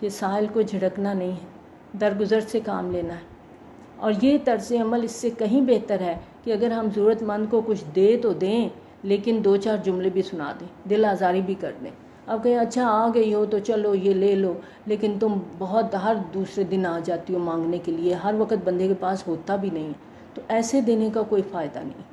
کہ سائل کو جھڑکنا نہیں ہے، درگزر سے کام لینا ہے۔ اور یہ طرز عمل اس سے کہیں بہتر ہے کہ اگر ہم ضرورت مند کو کچھ دے تو دیں لیکن 2-4 جملے بھی سنا دیں، دل آزاری بھی کر دیں۔ اب کہیں اچھا آ گئی ہو تو چلو یہ لے لو، لیکن تم بہت ہر دوسرے دن آ جاتی ہو مانگنے کے لیے، ہر وقت بندے کے پاس ہوتا بھی نہیں ہے، تو ایسے دینے کا کوئی فائدہ نہیں۔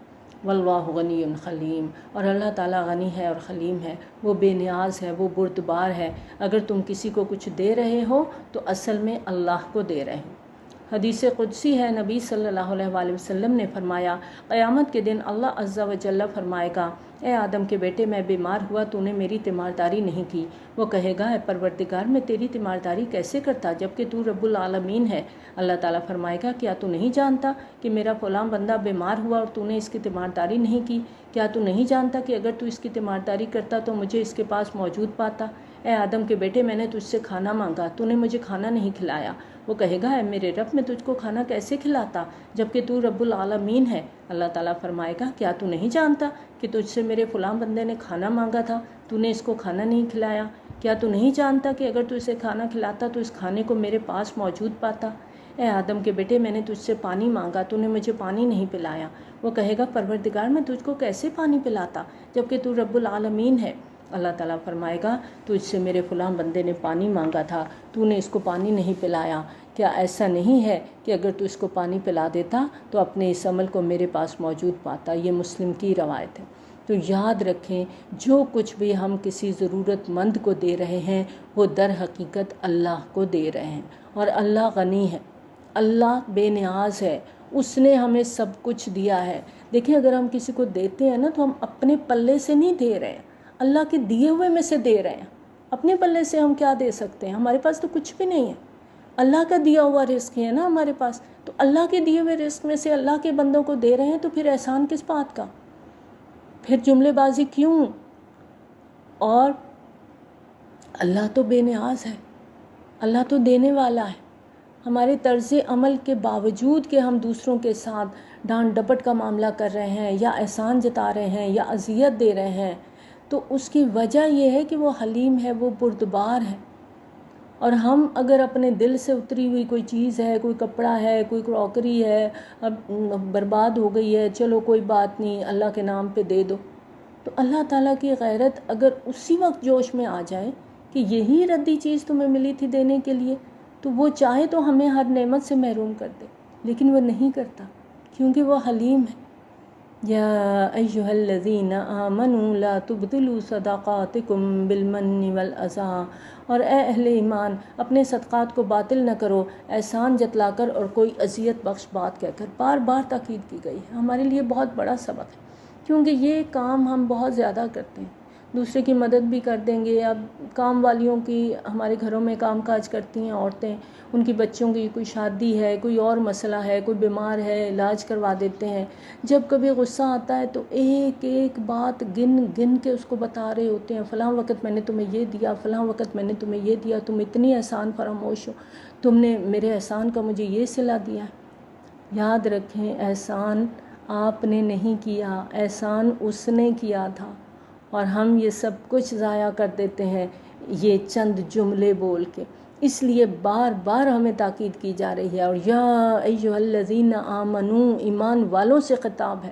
واللہ غنی حلیم، اور اللہ تعالیٰ غنی ہے اور حلیم ہے، وہ بے نیاز ہے، وہ بردبار ہے۔ اگر تم کسی کو کچھ دے رہے ہو تو اصل میں اللہ کو دے رہے ہو۔ حدیث قدسی ہے، نبی صلی اللہ علیہ وآلہ وسلم نے فرمایا، قیامت کے دن اللہ عز و جل فرمائے گا، اے آدم کے بیٹے، میں بیمار ہوا تو نے میری تیمارداری نہیں کی۔ وہ کہے گا، اے پروردگار، میں تیری تیمارداری کیسے کرتا جبکہ تو رب العالمین ہے؟ اللہ تعالیٰ فرمائے گا، کیا تو نہیں جانتا کہ میرا فلاں بندہ بیمار ہوا اور تو نے اس کی تیمارداری نہیں کی؟ کیا تو نہیں جانتا کہ اگر تو اس کی تیمارداری کرتا تو مجھے اس کے پاس موجود پاتا؟ اے آدم کے بیٹے، میں نے تجھ سے کھانا مانگا، تو نے مجھے کھانا نہیں کھلایا۔ وہ کہے گا، اے میرے رب، میں تجھ کو کھانا کیسے کھلاتا جبکہ تو رب العالمین ہے؟ اللہ تعالیٰ فرمائے گا، کیا تو نہیں جانتا کہ تجھ سے میرے فلاں بندے نے کھانا مانگا تھا، تو نے اس کو کھانا نہیں کھلایا؟ کیا تو نہیں جانتا کہ اگر تو اسے کھانا کھلاتا تو اس کھانے کو میرے پاس موجود پاتا؟ اے آدم کے بیٹے، میں نے تجھ سے پانی مانگا، تو نے مجھے پانی نہیں پلایا۔ وہ کہے گا، پروردگار، میں تجھ کو کیسے پانی پلاتا جبکہ تو رب العالمین ہے؟ اللہ تعالیٰ فرمائے گا، تجھ سے میرے فلاں بندے نے پانی مانگا تھا، تو نے اس کو پانی نہیں پلایا۔ کیا ایسا نہیں ہے کہ اگر تو اس کو پانی پلا دیتا تو اپنے اس عمل کو میرے پاس موجود پاتا؟ یہ مسلم کی روایت ہے۔ تو یاد رکھیں، جو کچھ بھی ہم کسی ضرورت مند کو دے رہے ہیں وہ در حقیقت اللہ کو دے رہے ہیں، اور اللہ غنی ہے، اللہ بے نیاز ہے، اس نے ہمیں سب کچھ دیا ہے۔ دیکھیں، اگر ہم کسی کو دیتے ہیں نا تو ہم اپنے پلے سے نہیں دے رہے ہیں، اللہ کے دیے ہوئے میں سے دے رہے ہیں۔ اپنے پلے سے ہم کیا دے سکتے ہیں؟ ہمارے پاس تو کچھ بھی نہیں ہے، اللہ کا دیا ہوا رزق ہے نا ہمارے پاس، تو اللہ کے دیے ہوئے رزق میں سے اللہ کے بندوں کو دے رہے ہیں، تو پھر احسان کس بات کا؟ پھر جملے بازی کیوں؟ اور اللہ تو بے نیاز ہے، اللہ تو دینے والا ہے۔ ہمارے طرز عمل کے باوجود کہ ہم دوسروں کے ساتھ ڈانٹ ڈپٹ کا معاملہ کر رہے ہیں یا احسان جتا رہے ہیں یا اذیت دے رہے ہیں، تو اس کی وجہ یہ ہے کہ وہ حلیم ہے، وہ بردبار ہے۔ اور ہم اگر اپنے دل سے اتری ہوئی کوئی چیز ہے، کوئی کپڑا ہے، کوئی کراکری ہے، اب برباد ہو گئی ہے، چلو کوئی بات نہیں، اللہ کے نام پہ دے دو، تو اللہ تعالیٰ کی غیرت اگر اسی وقت جوش میں آ جائے کہ یہی ردی چیز تمہیں ملی تھی دینے کے لیے، تو وہ چاہے تو ہمیں ہر نعمت سے محروم کر دے، لیکن وہ نہیں کرتا، کیونکہ وہ حلیم ہے۔ یا ایھا الذین آمنوا لا تبطلوا صدقاتکم بالمن والأذی، اور اے اہل ایمان، اپنے صدقات کو باطل نہ کرو احسان جتلا کر اور کوئی اذیت بخش بات کہہ کر۔ بار بار تاکید کی گئی ہے، ہمارے لیے بہت بڑا سبق ہے، کیونکہ یہ کام ہم بہت زیادہ کرتے ہیں، دوسرے کی مدد بھی کر دیں گے۔ اب کام والیوں کی ہمارے گھروں میں کام کاج کرتی ہیں عورتیں، ان کی بچوں کی کوئی شادی ہے، کوئی اور مسئلہ ہے، کوئی بیمار ہے، علاج کروا دیتے ہیں۔ جب کبھی غصہ آتا ہے تو ایک ایک بات گن گن کے اس کو بتا رہے ہوتے ہیں، فلاں وقت میں نے تمہیں یہ دیا، فلاں وقت میں نے تمہیں یہ دیا، تم اتنی احسان فراموش ہو، تم نے میرے احسان کا مجھے یہ صلہ دیا ہے۔ یاد رکھیں، احسان آپ نے نہیں کیا، احسان اس نے کیا تھا، اور ہم یہ سب کچھ ضائع کر دیتے ہیں یہ چند جملے بول کے۔ اس لیے بار بار ہمیں تاکید کی جا رہی ہے، اور یا ایھا الذین آمنوا، ایمان والوں سے خطاب ہے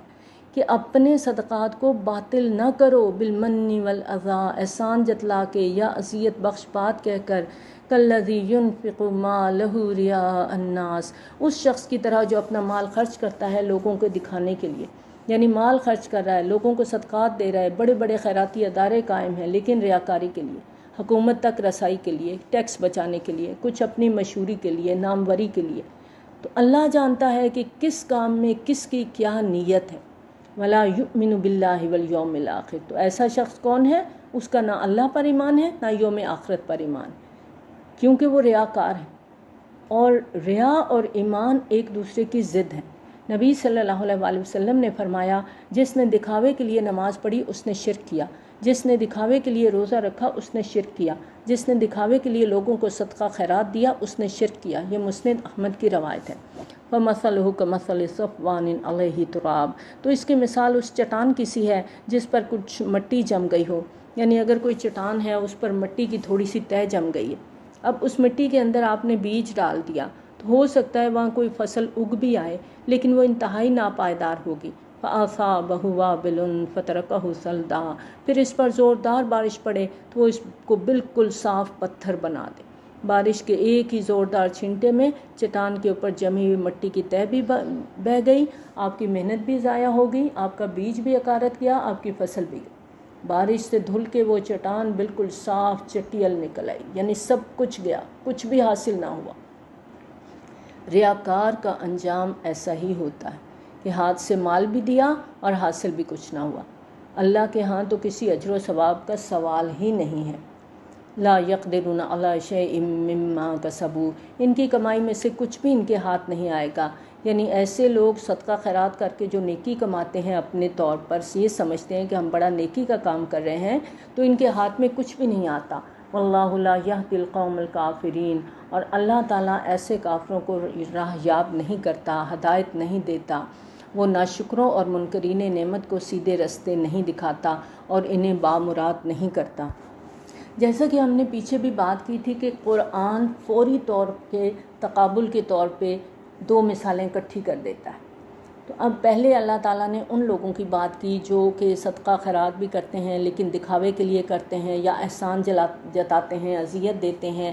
کہ اپنے صدقات کو باطل نہ کرو، بالمن والاذی، احسان جتلا کے یا اذیت بخش بات کہہ کر، کالذی ینفق مالہ رئاء الناس، اس شخص کی طرح جو اپنا مال خرچ کرتا ہے لوگوں کو دکھانے کے لیے، یعنی مال خرچ کر رہا ہے، لوگوں کو صدقات دے رہا ہے، بڑے بڑے خیراتی ادارے قائم ہیں، لیکن ریاکاری کے لیے، حکومت تک رسائی کے لیے، ٹیکس بچانے کے لیے، کچھ اپنی مشہوری کے لیے، ناموری کے لیے۔ تو اللہ جانتا ہے کہ کس کام میں کس کی کیا نیت ہے۔ وَلَا يُؤْمِنُ بِاللَّهِ وَالْيَوْمِ الْآخِرِ، تو ایسا شخص کون ہے؟ اس کا نہ اللہ پر ایمان ہے، نہ یوم آخرت پر ایمان ہے، کیونکہ وہ ریاکار ہے، اور ریا اور ایمان ایک دوسرے کی ضد ہیں۔ نبی صلی اللہ علیہ وآلہ وسلم نے فرمایا، جس نے دکھاوے کے لیے نماز پڑھی اس نے شرک کیا، جس نے دکھاوے کے لیے روزہ رکھا اس نے شرک کیا، جس نے دکھاوے کے لیے لوگوں کو صدقہ خیرات دیا اس نے شرک کیا۔ یہ مسند احمد کی روایت ہے۔ فَمَثَلُهُ كَمَثَلِ صَفْوَانٍ عَلَيْهِ تُرَابٌ، تو اس کی مثال اس چٹان کی سی ہے جس پر کچھ مٹی جم گئی ہو، یعنی اگر کوئی چٹان ہے اس پر مٹی کی تھوڑی سی تہ جم گئی ہے، اب اس مٹی کے اندر آپ نے بیج ڈال دیا تو ہو سکتا ہے وہاں کوئی فصل اگ بھی آئے، لیکن وہ انتہائی ناپائیدار ہوگی، فَأَصَابَهُ وَابِلٌ فَتَرَكَهُ صَلْدًا، پھر اس پر زوردار بارش پڑے تو وہ اس کو بالکل صاف پتھر بنا دے۔ بارش کے ایک ہی زوردار چھینٹے میں چٹان کے اوپر جمی ہوئی مٹی کی تہ بھی بہہ گئی، آپ کی محنت بھی ضائع ہو گئی، آپ کا بیج بھی اکارت گیا، آپ کی فصل بھی گئی۔ بارش سے دھل کے وہ چٹان بالکل صاف چٹیل نکل آئی، یعنی سب کچھ گیا، کچھ بھی حاصل نہ ہوا۔ ریاکار کا انجام ایسا ہی ہوتا ہے کہ ہاتھ سے مال بھی دیا اور حاصل بھی کچھ نہ ہوا۔ اللہ کے ہاں تو کسی اجر و ثواب کا سوال ہی نہیں ہے۔ لا یقدرون علی شیء مما کسبوا، ان کی کمائی میں سے کچھ بھی ان کے ہاتھ نہیں آئے گا۔ یعنی ایسے لوگ صدقہ خیرات کر کے جو نیکی کماتے ہیں اپنے طور پر یہ سمجھتے ہیں کہ ہم بڑا نیکی کا کام کر رہے ہیں، تو ان کے ہاتھ میں کچھ بھی نہیں آتا۔ واللہ لا یہدی القوم الکافرین، اور اللہ تعالیٰ ایسے کافروں کو راہ یاب نہیں کرتا، ہدایت نہیں دیتا۔ وہ ناشکروں اور منکرین نعمت کو سیدھے رستے نہیں دکھاتا اور انہیں بامراد نہیں کرتا۔ جیسا کہ ہم نے پیچھے بھی بات کی تھی کہ قرآن فوری طور پہ تقابل کے طور پہ دو مثالیں اکٹھی کر دیتا ہے۔ تو اب پہلے اللہ تعالیٰ نے ان لوگوں کی بات کی جو کہ صدقہ خیرات بھی کرتے ہیں لیکن دکھاوے کے لیے کرتے ہیں یا احسان جتاتے ہیں، اذیت دیتے ہیں۔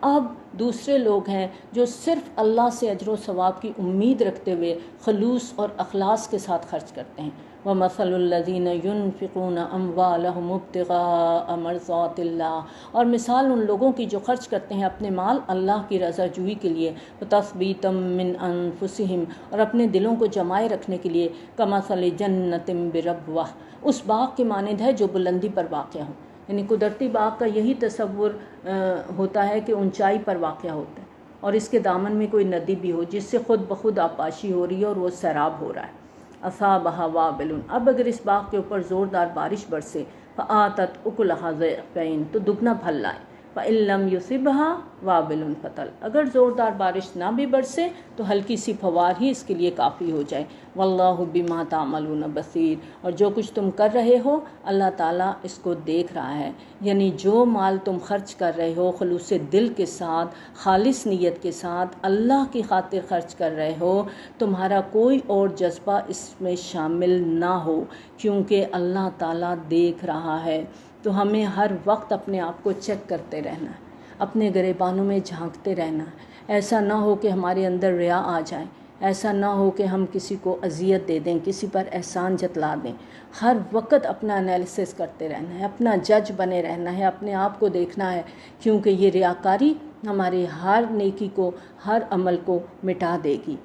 اب دوسرے لوگ ہیں جو صرف اللہ سے اجر و ثواب کی امید رکھتے ہوئے خلوص اور اخلاص کے ساتھ خرچ کرتے ہیں۔ وَمَثَلُ الَّذِينَ يُنْفِقُونَ أَمْوَالَهُمُ ابْتِغَاءَ مَرْضَاتِ اللَّهِ، اور مثال ان لوگوں کی جو خرچ کرتے ہیں اپنے مال اللہ کی رضا جوئی کے لیے، وَتَثْبِيتًا مِّنْ أَنفُسِهِمْ، اور اپنے دلوں کو جمائے رکھنے کے لیے، كَمَثَلِ جَنَّةٍ بِرَبْوَةٍ، اس باغ کے مانند ہے جو بلندی پر واقع ہو۔ یعنی قدرتی باغ کا یہی تصور ہوتا ہے کہ اونچائی پر واقع ہوتا ہے اور اس کے دامن میں کوئی ندی بھی ہو جس سے خود بخود آبپاشی ہو رہی ہے اور وہ سیراب ہو رہا ہے۔ اصابھا وابل، اب اگر اس باغ کے اوپر زوردار بارش برسے، فآتت اکلھا ضعفین، تو دگنا پھل لائے، فإن لم یصبھا وابل فطل، اگر زوردار بارش نہ بھی برسے تو ہلکی سی پھوار ہی اس کے لیے کافی ہو جائے۔ واللہ بما تعملون بصیر، اور جو کچھ تم کر رہے ہو اللہ تعالیٰ اس کو دیکھ رہا ہے۔ یعنی جو مال تم خرچ کر رہے ہو خلوص دل کے ساتھ، خالص نیت کے ساتھ اللہ کی خاطر خرچ کر رہے ہو، تمہارا کوئی اور جذبہ اس میں شامل نہ ہو، کیونکہ اللہ تعالیٰ دیکھ رہا ہے۔ تو ہمیں ہر وقت اپنے آپ کو چیک کرتے رہنا ہے، اپنے گریبانوں میں جھانکتے رہنا ہے۔ ایسا نہ ہو کہ ہمارے اندر ریا آ جائے، ایسا نہ ہو کہ ہم کسی کو اذیت دے دیں، کسی پر احسان جتلا دیں۔ ہر وقت اپنا انالیسس کرتے رہنا ہے، اپنا جج بنے رہنا ہے، اپنے آپ کو دیکھنا ہے، کیونکہ یہ ریاکاری ہمارے ہر نیکی کو، ہر عمل کو مٹا دے گی۔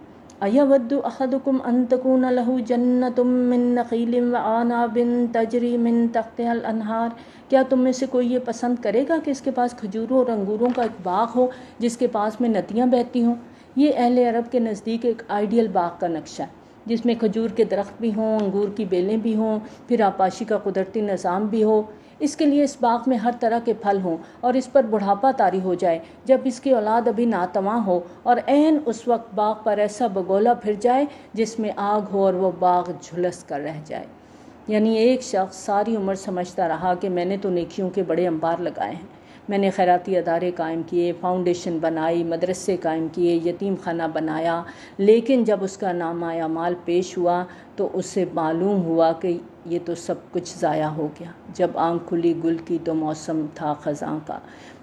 اَیَوَدُّ أَحَدُكُمْ أَن تَكُونَ لَهُ جَنَّةٌ مِّن نَخِیلٍ وَأَعْنَابٍ تَجْرِی مِن تَحْتِہَا الْأَنْہَارُ، کیا تم میں سے کوئی یہ پسند کرے گا کہ اس کے پاس کھجوروں اور انگوروں کا ایک باغ ہو جس کے پاس میں ندیاں بہتی ہوں؟ یہ اہل عرب کے نزدیک ایک آئیڈیل باغ کا نقشہ ہے جس میں کھجور کے درخت بھی ہوں، انگور کی بیلیں بھی ہوں، پھر آبپاشی کا قدرتی نظام بھی ہو۔ اس کے لیے اس باغ میں ہر طرح کے پھل ہوں اور اس پر بڑھاپا طاری ہو جائے جب اس کی اولاد ابھی ناتواں ہو، اور عین اس وقت باغ پر ایسا بگولا پھر جائے جس میں آگ ہو اور وہ باغ جھلس کر رہ جائے۔ یعنی ایک شخص ساری عمر سمجھتا رہا کہ میں نے تو نیکیوں کے بڑے انبار لگائے ہیں، میں نے خیراتی ادارے قائم کیے، فاؤنڈیشن بنائی، مدرسے قائم کیے، یتیم خانہ بنایا، لیکن جب اس کا نامہ اعمال پیش ہوا تو اسے معلوم ہوا کہ یہ تو سب کچھ ضائع ہو گیا۔ جب آنکھ کھلی گل کی تو موسم تھا خزاں کا،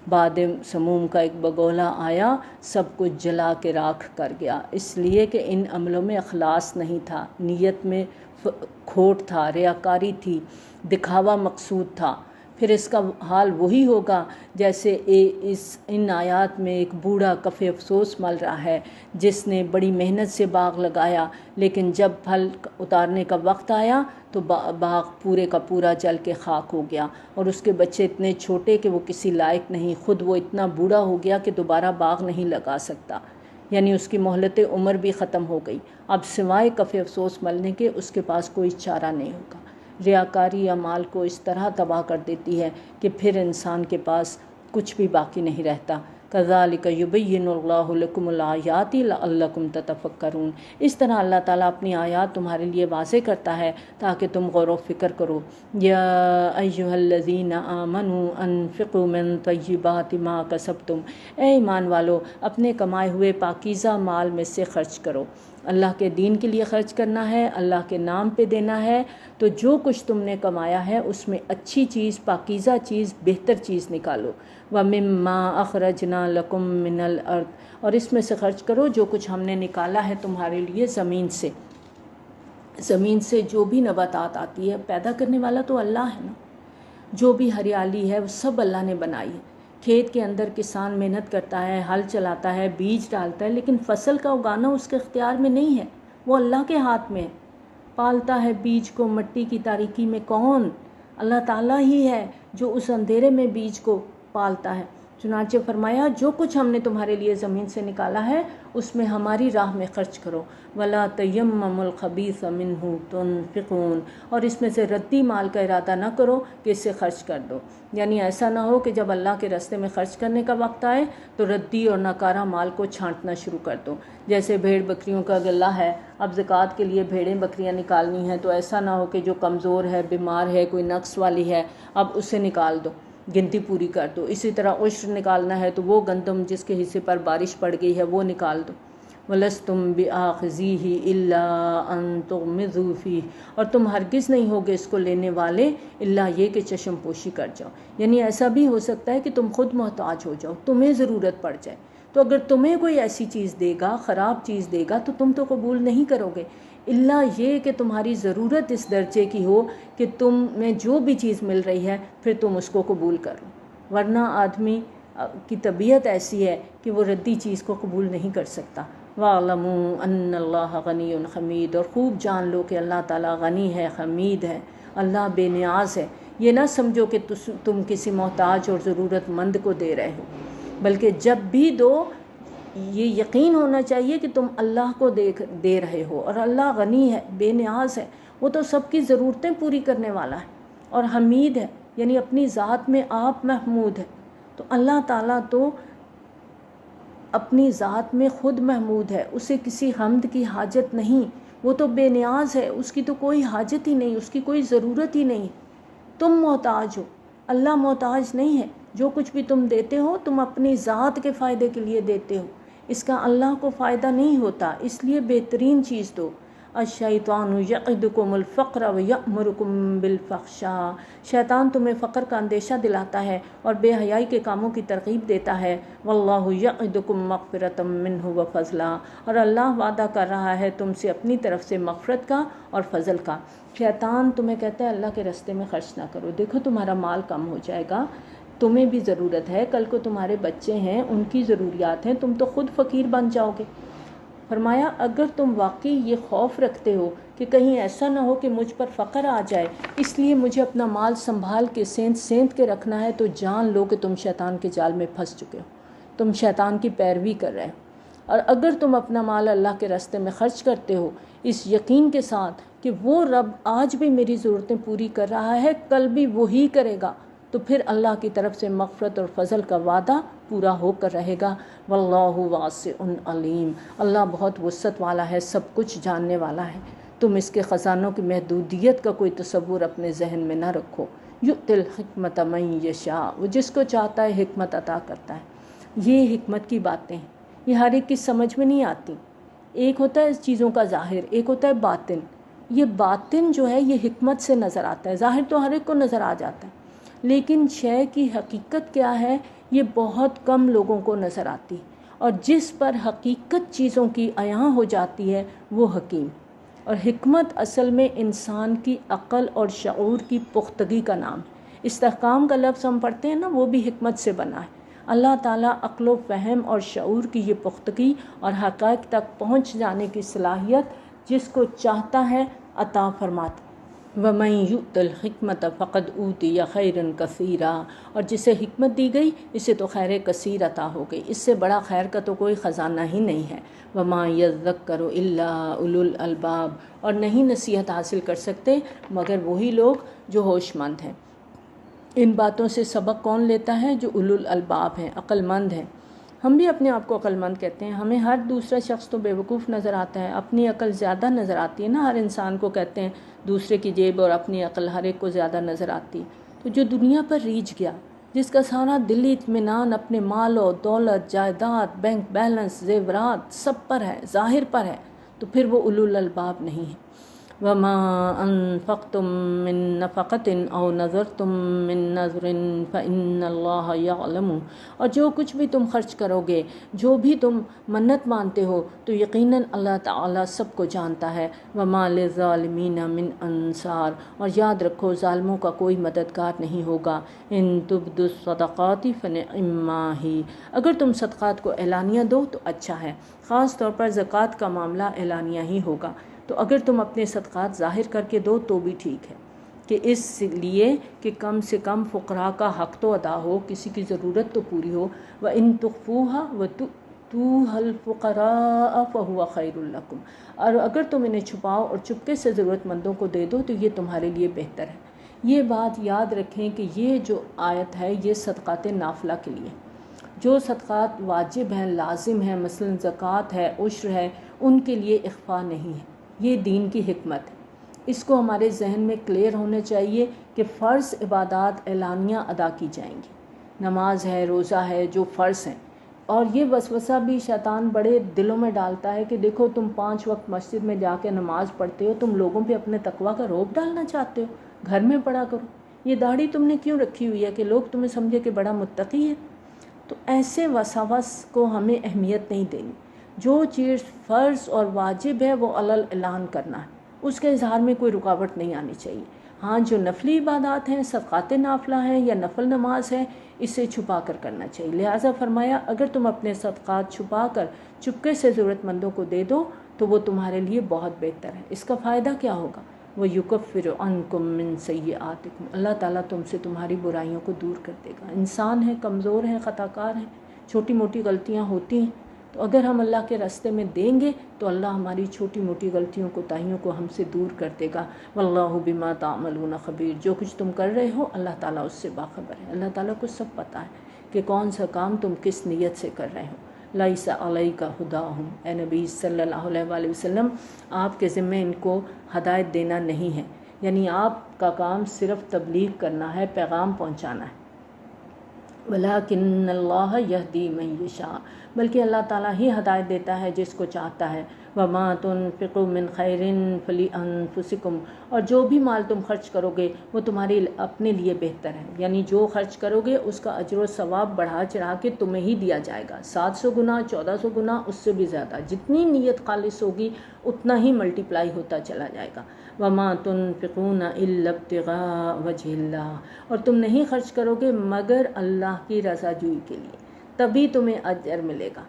باد سموم کا ایک بگولا آیا، سب کچھ جلا کے راکھ کر گیا، اس لیے کہ ان عملوں میں اخلاص نہیں تھا، نیت میں کھوٹ تھا، ریاکاری تھی، دکھاوا مقصود تھا۔ پھر اس کا حال وہی ہوگا جیسے ان آیات میں ایک بوڑھا کف افسوس مل رہا ہے جس نے بڑی محنت سے باغ لگایا، لیکن جب پھل اتارنے کا وقت آیا تو باغ پورے کا پورا جل کے خاک ہو گیا، اور اس کے بچے اتنے چھوٹے کہ وہ کسی لائق نہیں، خود وہ اتنا بوڑھا ہو گیا کہ دوبارہ باغ نہیں لگا سکتا، یعنی اس کی مہلت عمر بھی ختم ہو گئی۔ اب سوائے کف افسوس ملنے کے اس کے پاس کوئی چارہ نہیں ہوگا۔ ریاکاری اعمال کو اس طرح تباہ کر دیتی ہے کہ پھر انسان کے پاس کچھ بھی باقی نہیں رہتا۔ کذالک یبین اللہ لکم الآیات لعلکم تتفکرون، اس طرح اللہ تعالیٰ اپنی آیات تمہارے لیے واضح کرتا ہے تاکہ تم غور و فکر کرو۔ یا ایھا الذین آمنوا انفقوا من طیبات ما کسبتم، اے ایمان والو اپنے کمائے ہوئے پاکیزہ مال میں سے خرچ کرو۔ اللہ کے دین کے لیے خرچ کرنا ہے، اللہ کے نام پہ دینا ہے، تو جو کچھ تم نے کمایا ہے اس میں اچھی چیز، پاکیزہ چیز، بہتر چیز نکالو۔ وَمِمَّا أَخْرَجْنَا لَكُم مِّنَ الْأَرْضِ، اور اس میں سے خرچ کرو جو کچھ ہم نے نکالا ہے تمہارے لیے زمین سے۔ زمین سے جو بھی نباتات آتی ہے، پیدا کرنے والا تو اللہ ہے نا، جو بھی ہریالی ہے وہ سب اللہ نے بنائی ہے۔ کھیت کے اندر کسان محنت کرتا ہے، ہل چلاتا ہے، بیج ڈالتا ہے، لیکن فصل کا اگانا اس کے اختیار میں نہیں ہے، وہ اللہ کے ہاتھ میں ہے۔ پالتا ہے بیج کو مٹی کی تاریکی میں کون؟ اللہ تعالیٰ ہی ہے جو اس اندھیرے میں بیج کو پالتا ہے۔ چنانچہ فرمایا جو کچھ ہم نے تمہارے لیے زمین سے نکالا ہے اس میں ہماری راہ میں خرچ کرو۔ وَلَا تَيَمَّمُوا الْخَبِيثَ مِنْهُ تُنْفِقُونَ، اور اس میں سے ردی مال کا ارادہ نہ کرو کہ اس سے خرچ کر دو، یعنی ایسا نہ ہو کہ جب اللہ کے راستے میں خرچ کرنے کا وقت آئے تو ردی اور ناکارہ مال کو چھانٹنا شروع کر دو۔ جیسے بھیڑ بکریوں کا غلہ ہے، اب زکوٰۃ کے لیے بھیڑیں بکریاں نکالنی ہیں تو ایسا نہ ہو کہ جو کمزور ہے، بیمار ہے، کوئی نقص والی ہے، اب اسے نکال دو، گنتی پوری کر دو۔ اسی طرح عشر نکالنا ہے تو وہ گندم جس کے حصے پر بارش پڑ گئی ہے وہ نکال دو۔ وَلَسْتُمْ بِآخِذِيهِ إِلَّا أَن تُغْمِضُوا فِيهِ، اور تم ہرگز نہیں ہوگے اس کو لینے والے الا یہ کہ چشم پوشی کر جاؤ، یعنی ایسا بھی ہو سکتا ہے کہ تم خود محتاج ہو جاؤ، تمہیں ضرورت پڑ جائے، تو اگر تمہیں کوئی ایسی چیز دے گا، خراب چیز دے گا، تو تم تو قبول نہیں کرو گے، الا یہ کہ تمہاری ضرورت اس درجے کی ہو کہ تم میں جو بھی چیز مل رہی ہے پھر تم اس کو قبول کرو، ورنہ آدمی کی طبیعت ایسی ہے کہ وہ ردی چیز کو قبول نہیں کر سکتا۔ وَاعْلَمُوا أَنَّ اللَّهَ غَنِيٌّ حَمِيدٌ، اور خوب جان لو کہ اللہ تعالیٰ غنی ہے، حمید ہے، اللہ بے نیاز ہے۔ یہ نہ سمجھو کہ تم کسی محتاج اور ضرورت مند کو دے رہے ہو، بلکہ جب بھی دو یہ یقین ہونا چاہیے کہ تم اللہ کو دے رہے ہو، اور اللہ غنی ہے، بے نیاز ہے، وہ تو سب کی ضرورتیں پوری کرنے والا ہے، اور حمید ہے، یعنی اپنی ذات میں آپ محمود ہے۔ تو اللہ تعالیٰ تو اپنی ذات میں خود محمود ہے، اسے کسی حمد کی حاجت نہیں، وہ تو بے نیاز ہے، اس کی تو کوئی حاجت ہی نہیں، اس کی کوئی ضرورت ہی نہیں۔ تم محتاج ہو، اللہ محتاج نہیں ہے، جو کچھ بھی تم دیتے ہو تم اپنی ذات کے فائدے کے لیے دیتے ہو، اس کا اللہ کو فائدہ نہیں ہوتا، اس لیے بہترین چیز دو۔ الشیطان یعدکم الفقر ویأمرکم بالفحشاء، شیطان تمہیں فقر کا اندیشہ دلاتا ہے اور بے حیائی کے کاموں کی ترغیب دیتا ہے۔ واللہ یعدکم مغفرۃ منہ وفضلا، اور اللہ وعدہ کر رہا ہے تم سے اپنی طرف سے مغفرت کا اور فضل کا۔ شیطان تمہیں کہتا ہے اللہ کے راستے میں خرچ نہ کرو، دیکھو تمہارا مال کم ہو جائے گا، تمہیں بھی ضرورت ہے، کل کو تمہارے بچے ہیں، ان کی ضروریات ہیں، تم تو خود فقیر بن جاؤ گے۔ فرمایا اگر تم واقعی یہ خوف رکھتے ہو کہ کہیں ایسا نہ ہو کہ مجھ پر فقر آ جائے، اس لیے مجھے اپنا مال سنبھال کے سینت کے رکھنا ہے، تو جان لو کہ تم شیطان کے جال میں پھنس چکے ہو، تم شیطان کی پیروی کر رہے ہو۔ اور اگر تم اپنا مال اللہ کے راستے میں خرچ کرتے ہو اس یقین کے ساتھ کہ وہ رب آج بھی میری ضرورتیں پوری کر رہا ہے، کل بھی وہی کرے گا، تو پھر اللہ کی طرف سے مغفرت اور فضل کا وعدہ پورا ہو کر رہے گا۔ واللہ واسع علیم، اللہ بہت وسعت والا ہے، سب کچھ جاننے والا ہے، تم اس کے خزانوں کی محدودیت کا کوئی تصور اپنے ذہن میں نہ رکھو۔ یؤتی الحکمۃ من یشاء، وہ جس کو چاہتا ہے حکمت عطا کرتا ہے۔ یہ حکمت کی باتیں ہیں، یہ ہر ایک کی سمجھ میں نہیں آتی۔ ایک ہوتا ہے چیزوں کا ظاہر، ایک ہوتا ہے باطن۔ یہ باطن جو ہے یہ حکمت سے نظر آتا ہے، ظاہر تو ہر ایک کو نظر آ جاتا ہے، لیکن شے کی حقیقت کیا ہے یہ بہت کم لوگوں کو نظر آتی، اور جس پر حقیقت چیزوں کی عیاں ہو جاتی ہے وہ حکیم۔ اور حکمت اصل میں انسان کی عقل اور شعور کی پختگی کا نام ہے۔ استحکام کا لفظ ہم پڑھتے ہیں نا، وہ بھی حکمت سے بنا ہے۔ اللہ تعالیٰ عقل و فہم اور شعور کی یہ پختگی اور حقائق تک پہنچ جانے کی صلاحیت جس کو چاہتا ہے عطا فرماتا۔ وَمَن يُؤْتَ الْحِكْمَةَ فَقَدْ أُوتِيَ خَيْرًا كَثِيرًا، اور جسے حکمت دی گئی اسے تو خیر کثیر عطا ہو گئی، اس سے بڑا خیر کا تو کوئی خزانہ ہی نہیں ہے۔ وَمَا يَذَّكَّرُ إِلَّا أُولُو الْأَلْبَابِ، اور نہیں نصیحت حاصل کر سکتے مگر وہی لوگ جو ہوش مند ہیں۔ ان باتوں سے سبق کون لیتا ہے؟ جو اولو الالباب ہیں، عقل مند ہیں۔ ہم بھی اپنے آپ کو عقل مند کہتے ہیں، ہمیں ہر دوسرا شخص تو بیوقوف نظر آتا ہے، اپنی عقل زیادہ نظر آتی ہے نا، ہر انسان کو کہتے ہیں دوسرے کی جیب اور اپنی عقل ہر ایک کو زیادہ نظر آتی ہے۔ تو جو دنیا پر ریجھ گیا، جس کا سارا دلی اطمینان اپنے مال و دولت، جائیداد، بینک بیلنس، زیورات سب پر ہے، ظاہر پر ہے، تو پھر وہ اولو الالباب نہیں ہے۔ وما انفقتم من نفقۃ او نذرتم من نذر فإن اللہ یعلم، اور جو کچھ بھی تم خرچ کرو گے، جو بھی تم منت مانتے ہو، تو یقیناً اللہ تعالیٰ سب کو جانتا ہے۔ وما للظالمین من انصار، اور یاد رکھو ظالموں کا کوئی مددگار نہیں ہوگا۔ ان تبدوا الصدقات فنعما ہی، اگر تم صدقات کو اعلانیہ دو تو اچھا ہے، خاص طور پر زکوٰۃ کا معاملہ اعلانیہ ہی ہوگا۔ تو اگر تم اپنے صدقات ظاہر کر کے دو تو بھی ٹھیک ہے، کہ اس لیے کہ کم سے کم فقراء کا حق تو ادا ہو، کسی کی ضرورت تو پوری ہو۔ وَإِن تُخْفُوهَا وَتُؤْتُوهَا الْفُقَرَاءَ فَهُوَ خَيْرٌ لَكُمْ، اور اگر تم انہیں چھپاؤ اور چپکے سے ضرورت مندوں کو دے دو تو یہ تمہارے لیے بہتر ہے۔ یہ بات یاد رکھیں کہ یہ جو آیت ہے یہ صدقات نافلہ کے لیے، جو صدقات واجب ہیں، لازم ہیں، مثلا زکوٰۃ ہے، عشر ہے، ان کے لیے اخفا نہیں ہے۔ یہ دین کی حکمت ہے، اس کو ہمارے ذہن میں کلیئر ہونا چاہیے کہ فرض عبادات اعلانیہ ادا کی جائیں گی، نماز ہے، روزہ ہے، جو فرض ہیں۔ اور یہ وسوسہ بھی شیطان بڑے دلوں میں ڈالتا ہے کہ دیکھو تم 5 وقت مسجد میں جا کے نماز پڑھتے ہو، تم لوگوں پہ اپنے تقویٰ کا رعب ڈالنا چاہتے ہو، گھر میں پڑھا کرو، یہ داڑھی تم نے کیوں رکھی ہوئی ہے کہ لوگ تمہیں سمجھے کہ بڑا متقی ہے۔ تو ایسے وساوس کو ہمیں اہمیت نہیں دینی۔ جو چیز فرض اور واجب ہے وہ علل اعلان کرنا ہے، اس کے اظہار میں کوئی رکاوٹ نہیں آنی چاہیے۔ ہاں جو نفلی عبادات ہیں، صدقات نافلہ ہیں یا نفل نماز ہے، اسے چھپا کر کرنا چاہیے۔ لہٰذا فرمایا اگر تم اپنے صدقات چھپا کر چپکے سے ضرورت مندوں کو دے دو تو وہ تمہارے لیے بہت بہتر ہے۔ اس کا فائدہ کیا ہوگا؟ وَيُكَفِّرُ عَنْكُم مِّن سَيِّئَاتِكُم، اللہ تعالیٰ تم سے تمہاری برائیوں کو دور کر دے گا۔ انسان ہیں، کمزور ہیں، خطا کار ہیں، چھوٹی موٹی غلطیاں ہوتی ہیں، تو اگر ہم اللہ کے راستے میں دیں گے تو اللہ ہماری چھوٹی موٹی غلطیوں کوتاہیوں کو ہم سے دور کر دے گا۔ واللہ بما تعملون خبیر، جو کچھ تم کر رہے ہو اللہ تعالیٰ اس سے باخبر ہے۔ اللہ تعالیٰ کو سب پتہ ہے کہ کون سا کام تم کس نیت سے کر رہے ہو۔ لیس علیک ھداھم، اے نبی صلی اللہ علیہ وآلہ وسلم آپ کے ذمے ان کو ہدایت دینا نہیں ہے، یعنی آپ کا کام صرف تبلیغ کرنا ہے، پیغام پہنچانا ہے۔ وَلَٰكِنَّ اللَّهَ يَهْدِي مَن يَشَاءُ، بلکہ اللہ تعالیٰ ہی ہدایت دیتا ہے جس کو چاہتا ہے۔ وَمَا تُنْفِقُوا مِنْ خَيْرٍ فَلِأَنفُسِكُمْ، اور جو بھی مال تم خرچ کرو گے وہ تمہارے اپنے لیے بہتر ہے، یعنی جو خرچ کرو گے اس کا اجر و ثواب بڑھا چڑھا کے تمہیں ہی دیا جائے گا، 700 گنا، 1400 گنا، اس سے بھی زیادہ، جتنی نیت خالص ہوگی اتنا ہی ملٹیپلائی ہوتا چلا جائے گا۔ وَمَا تُنْفِقُونَ إِلَّا ابْتِغَاءَ وَجْهِ اللَّهِ، اور تم نہیں خرچ کرو گے مگر اللہ کی رضا جوئی کے لیے، تبھی تمہیں اجر ملے گا۔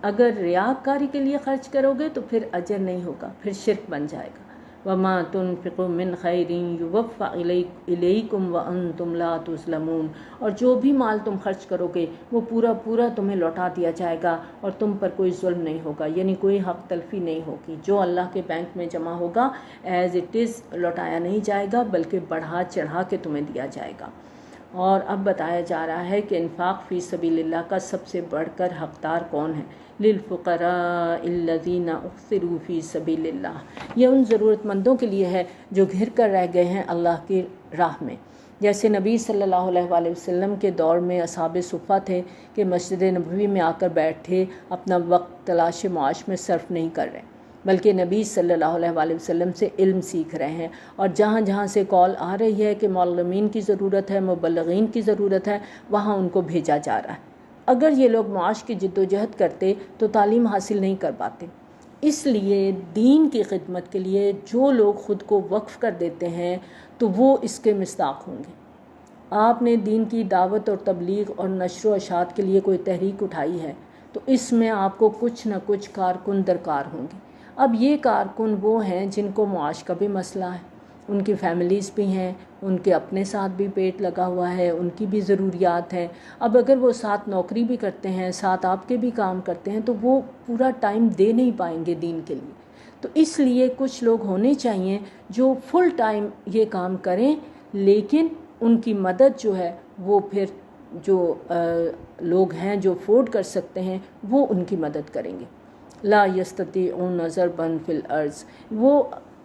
اگر ریاکاری کے لیے خرچ کرو گے تو پھر اجر نہیں ہوگا، پھر شرک بن جائے گا۔ وَمَا تُنْفِقُوا مِنْ خَيْرٍ يُوَفَّ إِلَيْكُمْ وَأَنْتُمْ لَا تُظْلَمُونَ، اور جو بھی مال تم خرچ کرو گے وہ پورا پورا تمہیں لوٹا دیا جائے گا اور تم پر کوئی ظلم نہیں ہوگا، یعنی کوئی حق تلفی نہیں ہوگی۔ جو اللہ کے بینک میں جمع ہوگا ایز اٹ از لوٹایا نہیں جائے گا بلکہ بڑھا چڑھا کے تمہیں دیا جائے گا۔ اور اب بتایا جا رہا ہے کہ انفاق فی سبیل اللہ کا سب سے بڑھ کر حقدار کون ہے؟ للفقراء الذین احصروا فی سبیل اللہ، یہ ان ضرورت مندوں کے لیے ہے جو گھر کر رہ گئے ہیں اللہ کی راہ میں۔ جیسے نبی صلی اللہ علیہ وآلہ وسلم کے دور میں اصحاب صفہ تھے کہ مسجد نبوی میں آ کر بیٹھے اپنا وقت تلاش معاش میں صرف نہیں کر رہے، بلکہ نبی صلی اللہ علیہ وآلہ وسلم سے علم سیکھ رہے ہیں، اور جہاں جہاں سے کال آ رہی ہے کہ معلمین کی ضرورت ہے، مبلغین کی ضرورت ہے، وہاں ان کو بھیجا جا رہا ہے۔ اگر یہ لوگ معاش کی جد و جہد کرتے تو تعلیم حاصل نہیں کر پاتے۔ اس لیے دین کی خدمت کے لیے جو لوگ خود کو وقف کر دیتے ہیں تو وہ اس کے مصداق ہوں گے۔ آپ نے دین کی دعوت اور تبلیغ اور نشر و اشاعت کے لیے کوئی تحریک اٹھائی ہے تو اس میں آپ کو کچھ نہ کچھ کارکن درکار ہوں گے۔ اب یہ کارکن وہ ہیں جن کو معاش کا بھی مسئلہ ہے، ان کی فیملیز بھی ہیں، ان کے اپنے ساتھ بھی پیٹ لگا ہوا ہے، ان کی بھی ضروریات ہیں۔ اب اگر وہ ساتھ نوکری بھی کرتے ہیں، ساتھ آپ کے بھی کام کرتے ہیں تو وہ پورا ٹائم دے نہیں پائیں گے دین کے لیے۔ تو اس لیے کچھ لوگ ہونے چاہیے جو فل ٹائم یہ کام کریں، لیکن ان کی مدد جو ہے وہ پھر جو لوگ ہیں جو افورڈ کر سکتے ہیں وہ ان کی مدد کریں گے۔ لا یستطیعون ضربا فی الارض، وہ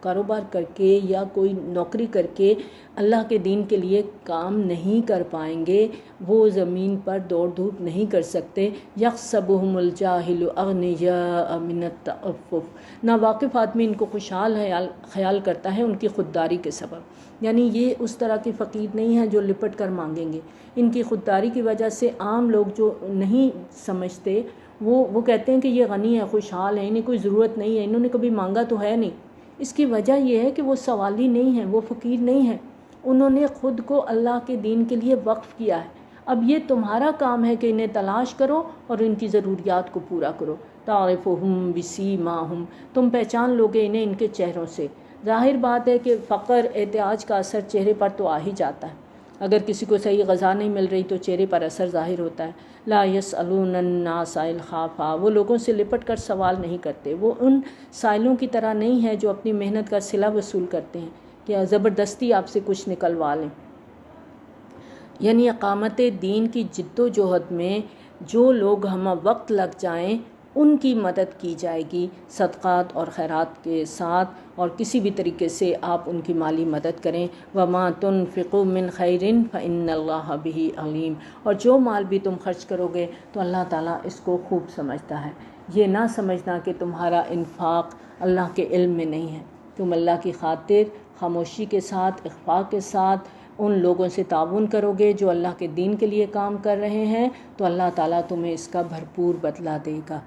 کاروبار کر کے یا کوئی نوکری کر کے اللہ کے دین کے لیے کام نہیں کر پائیں گے، وہ زمین پر دوڑ دھوپ نہیں کر سکتے۔ یحسبہم الجاہل اغنیاء من التعفف، ناواقف آدمی ان کو خوشحال خیال کرتا ہے ان کی خودداری کے سبب، یعنی یہ اس طرح کے فقیر نہیں ہیں جو لپٹ کر مانگیں گے۔ ان کی خودداری کی وجہ سے عام لوگ جو نہیں سمجھتے وہ کہتے ہیں کہ یہ غنی ہے، خوشحال ہیں، انہیں کوئی ضرورت نہیں ہے، انہوں نے کبھی مانگا تو ہے نہیں۔ اس کی وجہ یہ ہے کہ وہ سوالی نہیں ہیں، وہ فقیر نہیں ہیں، انہوں نے خود کو اللہ کے دین کے لیے وقف کیا ہے۔ اب یہ تمہارا کام ہے کہ انہیں تلاش کرو اور ان کی ضروریات کو پورا کرو۔ تعرفہم بسیماہم، تم پہچان لوگے انہیں ان کے چہروں سے۔ ظاہر بات ہے کہ فقر احتیاج کا اثر چہرے پر تو آ ہی جاتا ہے، اگر کسی کو صحیح غذا نہیں مل رہی تو چہرے پر اثر ظاہر ہوتا ہے۔ لا یسألون الناس الخافا، وہ لوگوں سے لپٹ کر سوال نہیں کرتے، وہ ان سائلوں کی طرح نہیں ہے جو اپنی محنت کا صلہ وصول کرتے ہیں کہ زبردستی آپ سے کچھ نکلوا لیں۔ یعنی اقامت دین کی جد و جہد میں جو لوگ ہمہ وقت لگ جائیں ان کی مدد کی جائے گی صدقات اور خیرات کے ساتھ، اور کسی بھی طریقے سے آپ ان کی مالی مدد کریں۔ وَمَا تُنْفِقُوا مِنْ خَيْرٍ فَإِنَّ اللَّهَ بِهِ عَلِيمٌ، اور جو مال بھی تم خرچ کرو گے تو اللہ تعالیٰ اس کو خوب سمجھتا ہے۔ یہ نہ سمجھنا کہ تمہارا انفاق اللہ کے علم میں نہیں ہے، تم اللہ کی خاطر خاموشی کے ساتھ، اخفاء کے ساتھ ان لوگوں سے تعاون کرو گے جو اللہ کے دین کے لیے کام کر رہے ہیں، تو اللہ تعالیٰ تمہیں اس کا بھرپور بدلہ دے گا۔